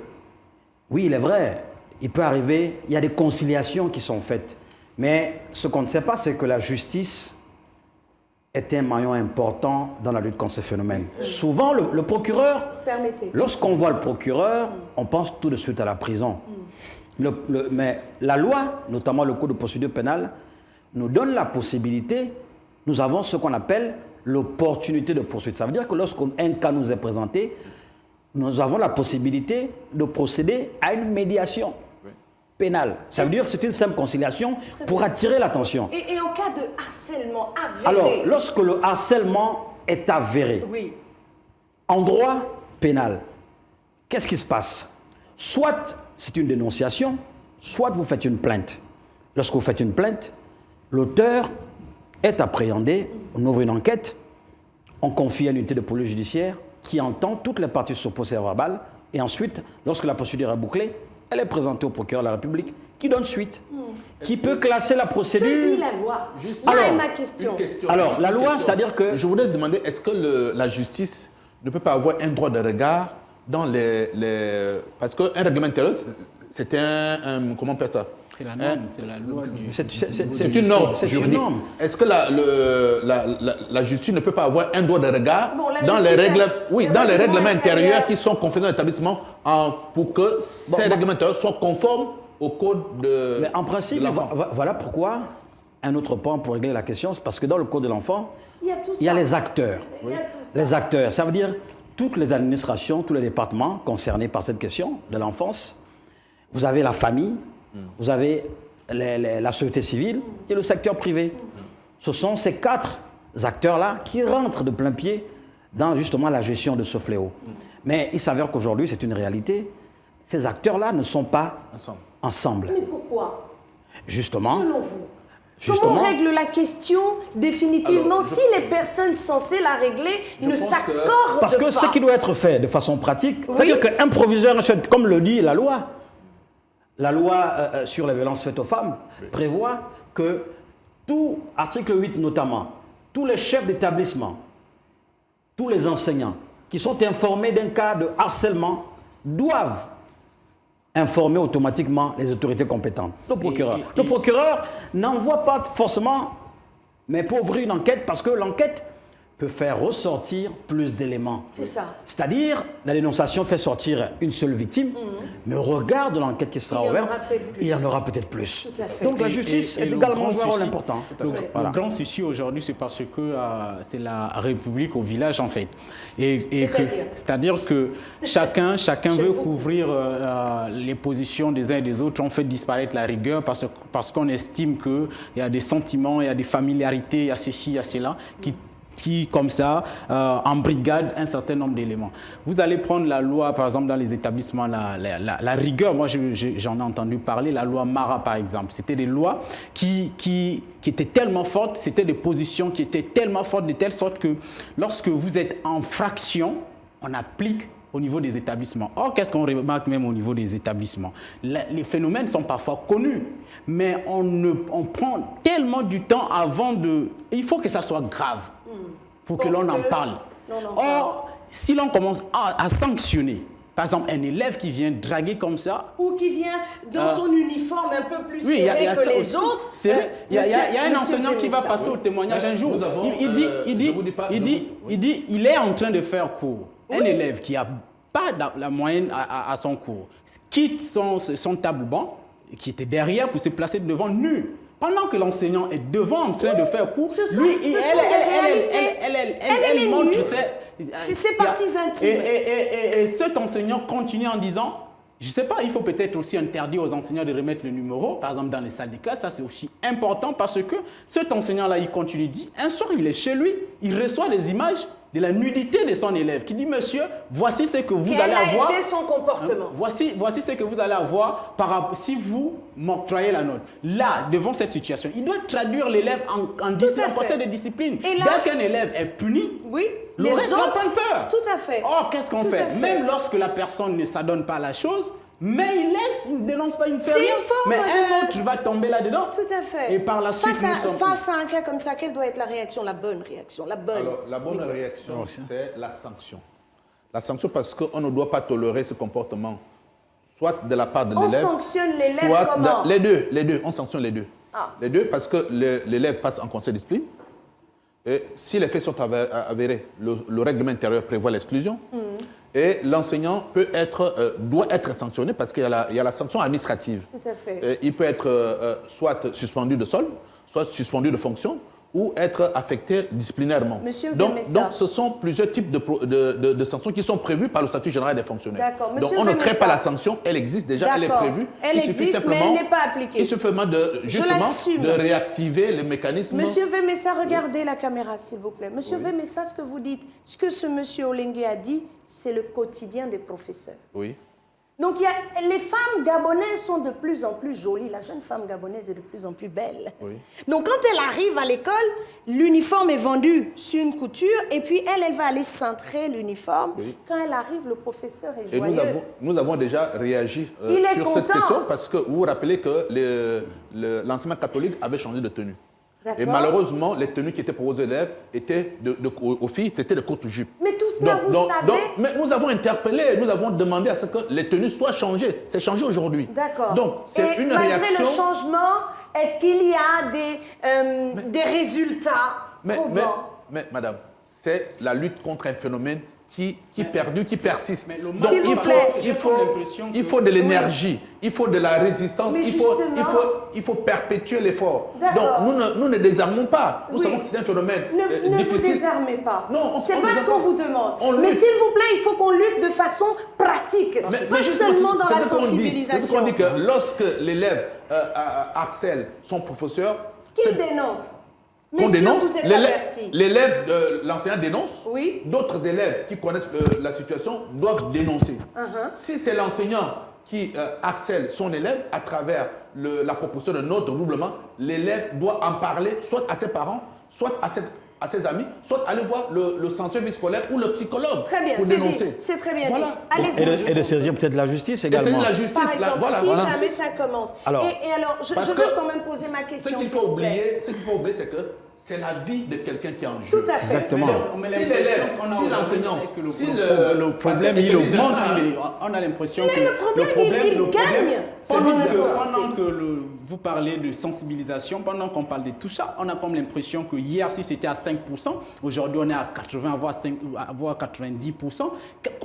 oui, il est vrai, il peut arriver, il y a des conciliations qui sont faites. Mais ce qu'on ne sait pas, c'est que la justice est un maillon important dans la lutte contre ce phénomène. Souvent, le procureur, Permettez. lorsqu'on voit le procureur, on pense tout de suite à la prison. Mais la loi, notamment le Code de procédure pénale, nous donne la possibilité, nous avons ce qu'on appelle l'opportunité de poursuite. Ça veut dire que lorsqu'un cas nous est présenté, nous avons la possibilité de procéder à une médiation pénale. Ça veut dire que c'est une simple conciliation pour attirer l'attention. Et en cas de harcèlement avéré. Alors, lorsque le harcèlement est avéré, Oui. en droit pénal, qu'est-ce qui se passe? Soit c'est une dénonciation, soit vous faites une plainte. Lorsque vous faites une plainte, l'auteur est appréhendé, on ouvre une enquête, on confie à l'unité de police judiciaire qui entend toutes les parties sur procès-verbal et ensuite, lorsque la procédure est bouclée, elle est présentée au procureur de la République qui donne suite, qui peut classer la Que procédure. dit la loi? Juste- Là Alors, est ma question. Une question. Alors, Juste la une loi, question. c'est-à-dire que... Je voudrais demander, est-ce que la justice ne peut pas avoir un droit de regard dans parce qu'un règlement intérieur, c'est comment on appelle ça? C'est la norme, c'est la loi du... C'est une norme c'est une juridique. norme. Est-ce que la justice ne peut pas avoir un droit de regard Bon, la dans les justice, règles, les dans les règlements règlements intérieurs intérieurs qui sont confiés dans l'établissement pour que ces règlements intérieurs soient conformes au code de Mais en principe, de l'enfant? voilà pourquoi un autre point pour régler la question, c'est parce que dans le Code de l'enfant, Il y a tout ça. il y a les acteurs. Il y a tout ça. Les acteurs, ça veut dire toutes les administrations, tous les départements concernés par cette question de l'enfance. Vous avez la famille, vous avez la société civile et le secteur privé. Ce sont ces quatre acteurs-là qui rentrent de plein pied dans justement la gestion de ce fléau. Mais il s'avère qu'aujourd'hui, c'est une réalité. Ces acteurs-là ne sont pas ensemble. Mais pourquoi? Justement, Selon vous. Justement. Comment on règle la question définitivement Alors, si les personnes censées la régler ne pense que- s'accordent parce que pas? ce qui doit être fait de façon pratique, Oui. c'est-à-dire qu'un proviseur, comme le dit la loi sur les violences faites aux femmes prévoit que tout, article 8 notamment, tous les chefs d'établissement, tous les enseignants qui sont informés d'un cas de harcèlement doivent informer automatiquement les autorités compétentes, le procureur. Le procureur n'envoie pas forcément, mais peut ouvrir une enquête parce que l'enquête peut faire ressortir plus d'éléments. C'est ça. C'est-à-dire, la dénonciation fait sortir une seule victime, mais au regard de l'enquête qui sera Il y en ouverte, aura peut-être plus. il y en aura peut-être plus. Tout à fait. Donc la justice Et est le également grand joué un rôle souci- important. Le Voilà. grand souci aujourd'hui, c'est parce que c'est la République au village, en fait. C'est-à-dire que chacun veut couvrir les positions des uns et des autres. On fait disparaître la rigueur parce qu'on estime qu'il y a des sentiments, il y a des familiarités, il y a ceci, il y a cela, qui comme ça, embrigadent un certain nombre d'éléments. Vous allez prendre la loi, par exemple, dans les établissements, la rigueur. Moi, j'en ai entendu parler, la loi Mara, par exemple. C'était des lois qui étaient tellement fortes, c'était des positions qui étaient tellement fortes, de telle sorte que lorsque vous êtes en fraction, on applique au niveau des établissements. Or, qu'est-ce qu'on remarque même au niveau des établissements? Les phénomènes sont parfois connus, mais on prend tellement du temps avant de... Il faut que ça soit grave pour que l'on en parle. Or, si l'on commence à sanctionner, par exemple, un élève qui vient draguer comme ça... Ou qui vient dans son uniforme un peu plus serré que les autres. Il y a un enseignant qui va passer au témoignage un jour. Il dit, il est en train de faire cours. Un élève qui n'a pas la moyenne à son cours quitte son table-banc, qui était derrière, pour se placer devant nu. Pendant que l'enseignant est devant en train de faire cours, elle montre ses parties intimes. Et cet enseignant continue en disant, je ne sais pas, il faut peut-être aussi interdire aux enseignants de remettre le numéro, par exemple dans les salles de classe, ça c'est aussi important parce que cet enseignant-là, il continue, dit, un soir il est chez lui, il reçoit des images de la nudité de son élève, qui dit, monsieur, voici ce que vous allez avoir. Quel a été son comportement? Voici ce que vous allez avoir si vous m'octroyez la note. Là, devant cette situation, il doit traduire l'élève en conseil de discipline. Dès qu'un élève est puni, les autres autres ont peur. Tout à fait. Or, qu'est-ce qu'on fait? Même lorsque la personne ne s'adonne pas à la chose, mais il ne dénonce pas une C'est une forme mais un autre va tomber là-dedans. Tout à fait. Et par la suite, face à un cas comme ça, quelle doit être la réaction, la bonne réaction, la bonne? Alors, la bonne réaction, c'est la sanction. La sanction parce qu'on ne doit pas tolérer ce comportement, soit de la part de l'élève... On sanctionne l'élève comment? Les deux, on sanctionne les deux. Les deux parce que l'élève passe en conseil de discipline. Et si les faits sont avérés, le règlement intérieur prévoit l'exclusion. Et l'enseignant doit être sanctionné parce qu'il y a la sanction administrative. Tout à fait. Et il peut être soit suspendu de sol, soit suspendu de fonction, ou être affecté disciplinairement. Donc, ce sont plusieurs types de sanctions qui sont prévues par le statut général des fonctionnaires. Donc, on ne crée pas la sanction, elle existe déjà, elle est prévue. Elle existe, mais elle n'est pas appliquée. Il suffit simplement de réactiver les mécanismes. Monsieur Vemessa, regardez la caméra, s'il vous plaît. Monsieur Vemessa, ce que vous dites, ce que ce monsieur Olengue a dit, c'est le quotidien des professeurs. Oui. Donc, les femmes gabonaises sont de plus en plus jolies. La jeune femme gabonaise est de plus en plus belle. Oui. Donc, quand elle arrive à l'école, l'uniforme est vendu sur une couture et puis elle va aller cintrer l'uniforme. Oui. Quand elle arrive, le professeur est joyeux. Et nous avons déjà réagi sur cette question parce que vous vous rappelez que l'enseignement catholique avait changé de tenue. Et malheureusement, les tenues qui étaient proposées aux élèves étaient aux filles, c'était de courtes jupes. Mais tout cela, vous savez... mais nous avons interpellé, nous avons demandé à ce que les tenues soient changées. C'est changé aujourd'hui. D'accord. Donc, c'est une malgré réaction... le changement, est-ce qu'il y a des résultats mais madame, c'est la lutte contre un phénomène qui perdure, qui persiste. Donc, s'il vous plaît, il faut de l'énergie, il faut de la résistance, il faut perpétuer l'effort. Donc, nous ne désarmons pas. Nous savons que c'est un phénomène difficile. Ne vous désarmez pas. C'est pas ce qu'on vous demande. Mais s'il vous plaît, il faut qu'on lutte de façon pratique, pas seulement dans la sensibilisation. C'est ce qu'on dit que lorsque l'élève harcèle son professeur... Qu'il dénonce. Messieurs, vous êtes avertis. L'enseignant dénonce. Oui. D'autres élèves qui connaissent la situation doivent dénoncer. Si c'est l'enseignant qui harcèle son élève à travers la proposition de note doublement, l'élève doit en parler soit à ses parents, soit à ses amis, soit aller voir le centre scolaire ou le psychologue. Très bien, pour dénoncer. C'est très bien dit. Et de saisir peut-être la justice également. Et la justice, par exemple, jamais ça commence. Alors, et alors, je veux quand même poser ma question. Ce qu'il faut oublier, c'est que c'est la vie de quelqu'un qui est en jeu. Tout à fait. Exactement. Si l'élève, si l'enseignant, si le problème, il augmente, on a l'impression que le problème, il gagne pendant l'intensité. Pendant que vous parlez de sensibilisation, pendant qu'on parle de tout ça, on a comme l'impression que hier, si c'était à 5%, aujourd'hui on est à 80, voire 90%.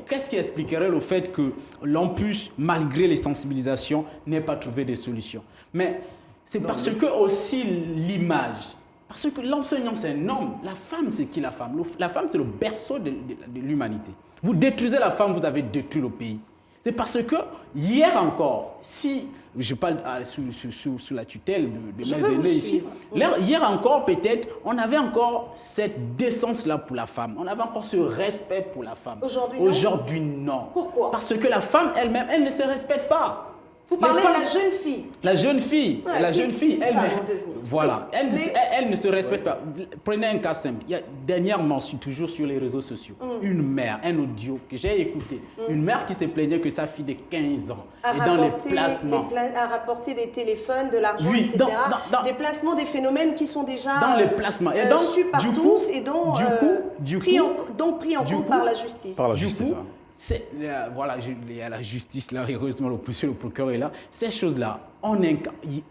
Qu'est-ce qui expliquerait le fait que l'on puisse, malgré les sensibilisations, n'ait pas trouvé des solutions? Mais c'est parce que aussi l'image... Parce que l'enseignant, c'est un homme. La femme, c'est qui la femme? La femme, c'est le berceau de l'humanité. Vous détruisez la femme, vous avez détruit le pays. C'est parce que hier encore, si je parle sous la tutelle de mes aînés ici, hier encore peut-être, on avait encore cette décence-là pour la femme. On avait encore ce respect pour la femme. Aujourd'hui, non. Pourquoi? Parce que la femme elle-même, elle ne se respecte pas. Vous parlez de la jeune fille. La jeune fille, Ouais, la jeune fille, voilà, Mais- elle ne se respecte pas. Prenez un cas simple. Il y a, dernièrement, toujours sur les réseaux sociaux, une mère, un audio que j'ai écouté, une mère qui se plaignait que sa fille de 15 ans est dans les placements. A rapporté des téléphones, de l'argent, Oui, etc. Des placements, des phénomènes qui sont déjà dans les placements. Et donc, su par tous et donc pris en compte par la justice. Par la Du justice, coup, hein. voilà, il y a la justice là, heureusement le procureur est là. Ces choses-là,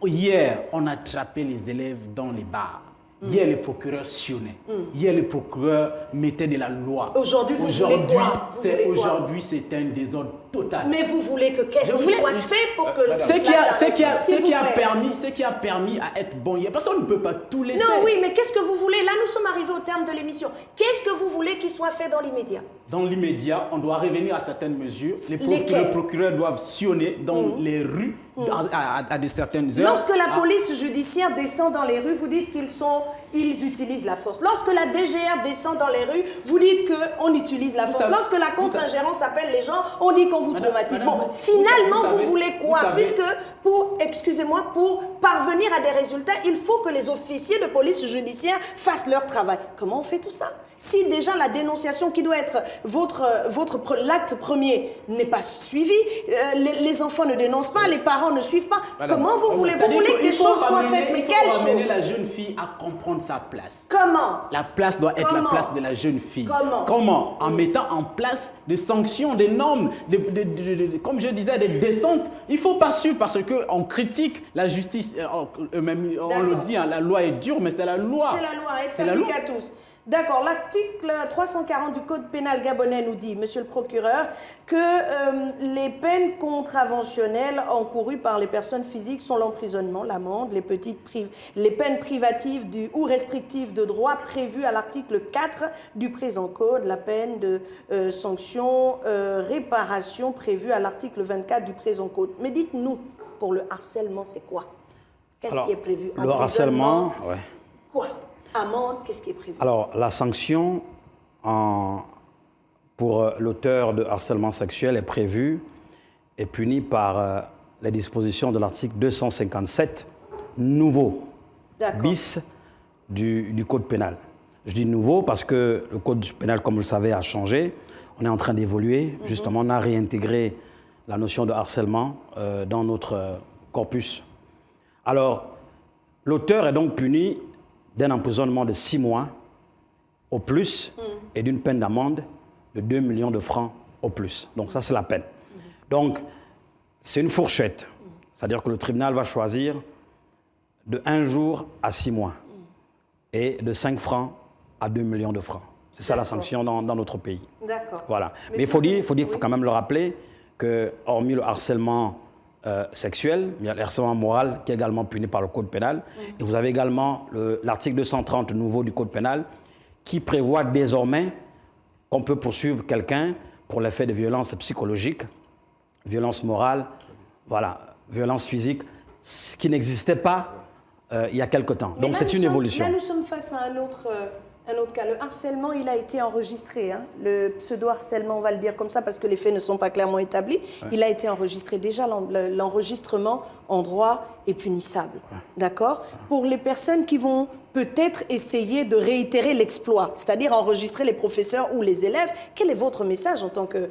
hier, on a attrapé les élèves dans les bars. Hier, le procureur sionnait. Hier, le procureur mettait de la loi. Aujourd'hui, vous voulez quoi? Aujourd'hui, c'est un désordre total. Mais vous voulez que qu'est-ce qui soit fait pour que ce qui a permis à être bon hier. Parce qu'on ne peut pas tout laisser. Non, oui, mais qu'est-ce que vous voulez? Là, nous sommes arrivés au terme de l'émission. Qu'est-ce que vous voulez qu'il soit fait dans l'immédiat? Dans l'immédiat, on doit revenir à certaines mesures. Les procureurs doivent sillonner dans les rues à de certaines heures. Lorsque la police judiciaire descend dans les rues, vous dites ils utilisent la force. Lorsque la DGR descend dans les rues, vous dites qu'on utilise la force. Lorsque la contre-ingérence appelle les gens, on dit qu'on vous traumatise. Finalement, vous voulez quoi? Puisque pour parvenir à des résultats, il faut que les officiers de police judiciaire fassent leur travail. Comment on fait tout ça? Si déjà la dénonciation qui doit être l'acte premier n'est pas suivi, les enfants ne dénoncent pas, les parents ne suivent pas, comment vous voulez que des choses soient faites? Mais quelles choses? Il faut amener la jeune fille à comprendre sa place. Comment? La place doit être la place de la jeune fille. Comment? En mettant en place des sanctions, des normes, comme je disais, des descentes. Il ne faut pas suivre parce qu'on critique la justice. Même, on le dit, hein, la loi est dure, mais c'est la loi. C'est la loi, elle s'applique à tous. D'accord, l'article 340 du Code pénal gabonais nous dit, monsieur le procureur, que les peines contraventionnelles encourues par les personnes physiques sont l'emprisonnement, l'amende, les peines privatives ou restrictives de droit prévues à l'article 4 du présent Code, la peine de sanction, réparation prévue à l'article 24 du présent Code. Mais dites-nous, pour le harcèlement, c'est quoi? Qu'est-ce qui est prévu? Le harcèlement, ouais. Quoi? Amende, qu'est-ce qui est prévu? Alors, la sanction pour l'auteur de harcèlement sexuel est prévue et punie par les dispositions de l'article 257 nouveau bis du Code pénal. Je dis nouveau parce que le Code pénal, comme vous le savez, a changé. On est en train d'évoluer. Justement, on a réintégré la notion de harcèlement dans notre corpus. Alors, l'auteur est donc puni d'un emprisonnement de 6 mois au plus et d'une peine d'amende de 2 millions de francs au plus. Donc ça, c'est la peine. Donc, c'est une fourchette. C'est-à-dire que le tribunal va choisir de 1 jour à 6 mois et de 5 francs à 2 millions de francs. C'est ça la sanction dans notre pays. D'accord. Voilà. Mais il faut quand même le rappeler que, hormis le harcèlement sexuel, il y a le harcèlement moral qui est également puni par le Code pénal. Et vous avez également l'article 230 nouveau du Code pénal qui prévoit désormais qu'on peut poursuivre quelqu'un pour les faits de violence psychologique, violence morale, voilà, violence physique, ce qui n'existait pas il y a quelque temps. Donc c'est une évolution. Là, nous sommes face à un autre cas. Le harcèlement, il a été enregistré. Hein. Le pseudo-harcèlement, on va le dire comme ça, parce que les faits ne sont pas clairement établis. Ouais. Il a été enregistré. Déjà, l'enregistrement en droit est punissable. Ouais. D'accord ? Ouais. Pour les personnes qui vont peut-être essayer de réitérer l'exploit, c'est-à-dire enregistrer les professeurs ou les élèves, quel est votre message en tant que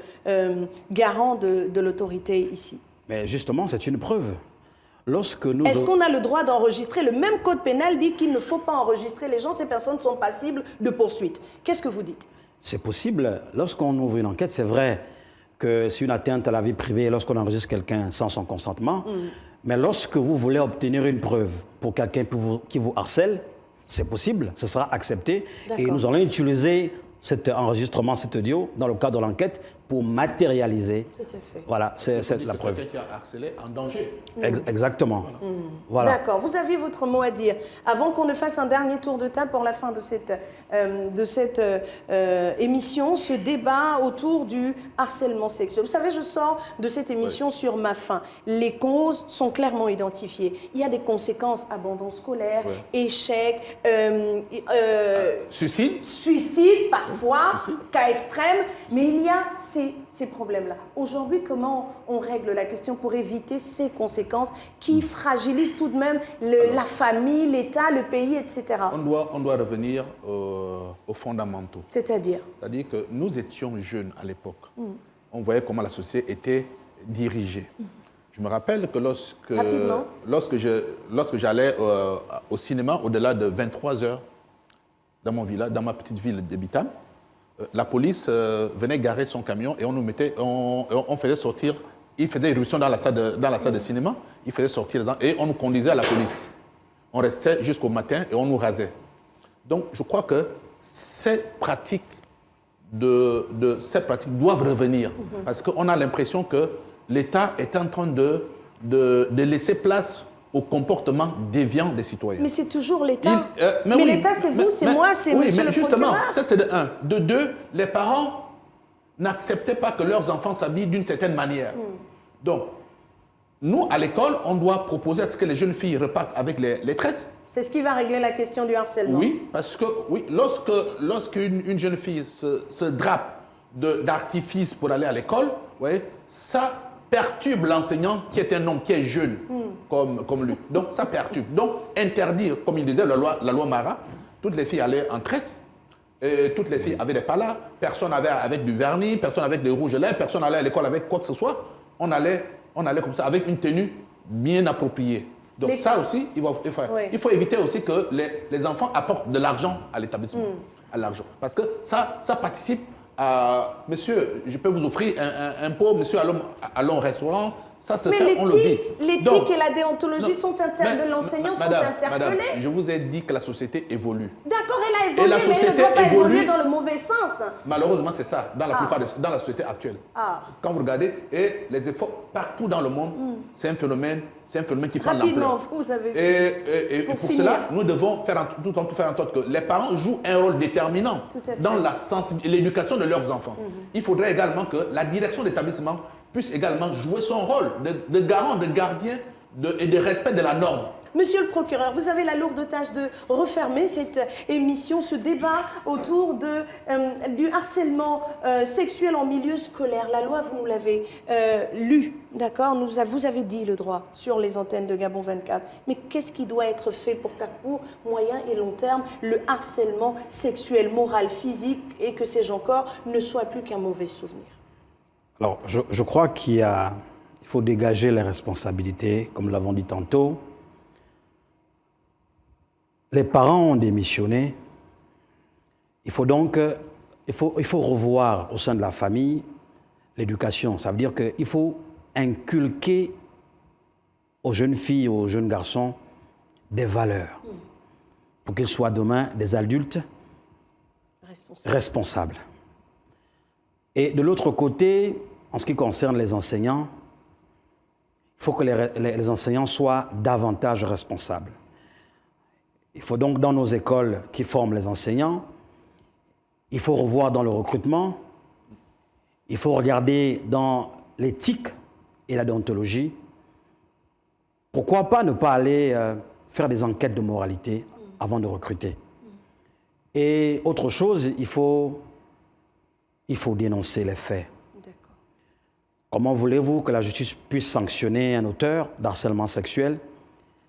garant de l'autorité ici ? Mais justement, c'est une preuve. Est-ce qu'on a le droit d'enregistrer? Le même code pénal dit qu'il ne faut pas enregistrer les gens, ces personnes sont passibles de poursuite. Qu'est-ce que vous dites? C'est possible. Lorsqu'on ouvre une enquête, c'est vrai que c'est une atteinte à la vie privée lorsqu'on enregistre quelqu'un sans son consentement. Mais lorsque vous voulez obtenir une preuve pour quelqu'un qui vous harcèle, c'est possible, ce sera accepté. Et nous allons utiliser cet enregistrement, cet audio, dans le cadre de l'enquête, pour matérialiser. Tout à fait. Voilà, c'est la preuve. Quelqu'un qui a harcelé en danger. Exactement. Voilà. D'accord, vous aviez votre mot à dire. Avant qu'on ne fasse un dernier tour de table pour la fin de cette émission, ce débat autour du harcèlement sexuel. Vous savez, je sors de cette émission sur ma faim. Les causes sont clairement identifiées. Il y a des conséquences, abandon scolaire, échec, suicide parfois, cas extrême, mais il y a ces problèmes-là. Aujourd'hui, comment on règle la question pour éviter ces conséquences qui fragilisent tout de même la famille, l'État, le pays, etc. On doit revenir aux fondamentaux. C'est-à-dire que nous étions jeunes à l'époque. On voyait comment la société était dirigée. Je me rappelle que lorsque j'allais au cinéma au-delà de 23 heures dans mon village, dans ma petite ville de Bitam, la police venait garer son camion et on faisait sortir, il faisait irruption dans la salle de cinéma, il faisait sortir dedans et on nous conduisait à la police. On restait jusqu'au matin et on nous rasait. Donc je crois que ces pratiques doivent revenir parce qu'on a l'impression que l'État est en train de laisser place au comportement déviant des citoyens. Mais c'est toujours l'État. Mais l'État, c'est vous, c'est moi, c'est monsieur le justement, procureur. ça c'est de un. De deux, les parents n'acceptaient pas que leurs enfants s'habillent d'une certaine manière. Donc, nous, à l'école, on doit proposer à ce que les jeunes filles repartent avec les tresses. C'est ce qui va régler la question du harcèlement. Oui, parce que lorsqu'une jeune fille se drape d'artifice pour aller à l'école, ça perturbe l'enseignant qui est un homme, qui est jeune comme lui. Donc ça perturbe. Donc interdire, comme il disait la loi Mara, toutes les filles allaient en tresse, et toutes les filles avaient des palas, personne n'avait avec du vernis, personne avec des rouges à lèvres, personne allait à l'école avec quoi que ce soit. On allait comme ça, avec une tenue bien appropriée. Donc ça aussi, il faut éviter aussi que les enfants apportent de l'argent à l'établissement. À l'argent. Parce que ça participe à... Monsieur, je peux vous offrir un pot, monsieur, allons au restaurant. Ça se fait, on le vit. L'éthique et la déontologie de l'enseignant sont interpellées. Madame, je vous ai dit que la société évolue. D'accord, elle a évolué, mais elle ne doit pas évoluer dans le mauvais sens. Malheureusement, c'est ça, dans la plupart dans la société actuelle. Quand vous regardez, et les efforts partout dans le monde, c'est un phénomène qui prend l'ampleur. Rapidement, vous avez et pour cela, nous devons faire en sorte que les parents jouent un rôle déterminant dans l'éducation de leurs enfants. Il faudrait également que la direction d'établissement puisse également jouer son rôle de garant, de gardien et de respect de la norme. Monsieur le procureur, vous avez la lourde tâche de refermer cette émission, ce débat autour du harcèlement sexuel en milieu scolaire. La loi, vous nous l'avez lue, d'accord? Vous avez dit le droit sur les antennes de Gabon 24. Mais qu'est-ce qui doit être fait pour qu'à court, moyen et long terme, le harcèlement sexuel, moral, physique et que sais-je encore, ne soit plus qu'un mauvais souvenir? Alors, je crois qu'il faut dégager les responsabilités, comme nous l'avons dit tantôt. Les parents ont démissionné. Il faut donc revoir au sein de la famille l'éducation. Ça veut dire qu'il faut inculquer aux jeunes filles, aux jeunes garçons, des valeurs pour qu'ils soient demain des adultes responsables. Et de l'autre côté, en ce qui concerne les enseignants, il faut que les enseignants soient davantage responsables. Il faut donc, dans nos écoles qui forment les enseignants, il faut revoir dans le recrutement, il faut regarder dans l'éthique et la déontologie. Pourquoi pas ne pas aller faire des enquêtes de moralité avant de recruter? Et autre chose, il faut dénoncer les faits. Comment voulez-vous que la justice puisse sanctionner un auteur d'harcèlement sexuel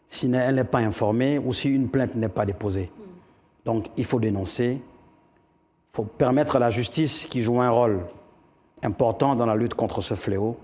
si elle n'est pas informée ou si une plainte n'est pas déposée? Donc, il faut dénoncer. Il faut permettre à la justice, qui joue un rôle important dans la lutte contre ce fléau,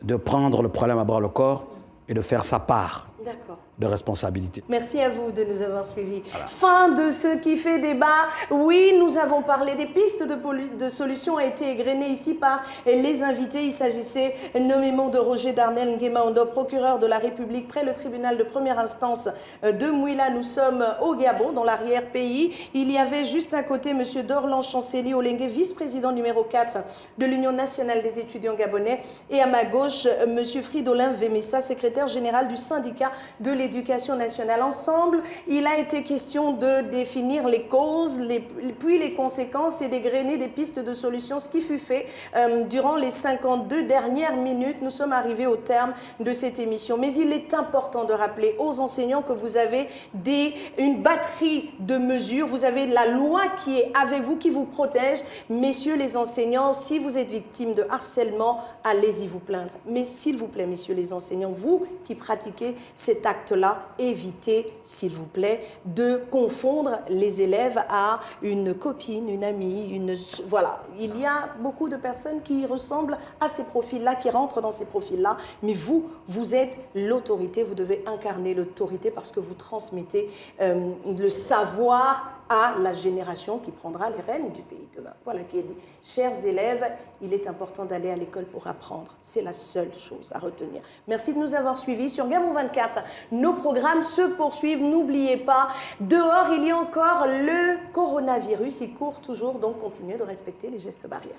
de prendre le problème à bras le corps et de faire sa part. D'accord. de responsabilité. Merci à vous de nous avoir suivis. Voilà. Fin de ce qui fait débat. Oui, nous avons parlé des pistes de solutions, a été égrenées ici par les invités. Il s'agissait nommément de Roger Darnel Nguema-Ondo, procureur de la République près le tribunal de première instance de Mouila. Nous sommes au Gabon, dans l'arrière-pays. Il y avait juste à côté M. Dorlan Chanceli Olengue, vice-président numéro 4 de l'Union nationale des étudiants gabonais. Et à ma gauche, M. Fridolin Vemessa, secrétaire général du syndicat de l'éducation nationale. Ensemble, il a été question de définir les causes, puis les conséquences et d'égrener des pistes de solutions, ce qui fut fait durant les 52 dernières minutes. Nous sommes arrivés au terme de cette émission. Mais il est important de rappeler aux enseignants que vous avez une batterie de mesures. Vous avez la loi qui est avec vous, qui vous protège. Messieurs les enseignants, si vous êtes victime de harcèlement, allez-y vous plaindre. Mais s'il vous plaît, messieurs les enseignants, vous qui pratiquez cet acte-là, évitez, s'il vous plaît, de confondre les élèves à une copine, une amie, voilà. Il y a beaucoup de personnes qui ressemblent à ces profils-là, qui rentrent dans ces profils-là, mais vous êtes l'autorité, vous devez incarner l'autorité parce que vous transmettez le savoir à la génération qui prendra les rênes du pays demain. Voilà qui est dit. Chers élèves, il est important d'aller à l'école pour apprendre. C'est la seule chose à retenir. Merci de nous avoir suivis sur Gabon 24. Nos programmes se poursuivent. N'oubliez pas, dehors, il y a encore le coronavirus. Il court toujours, donc continuez de respecter les gestes barrières.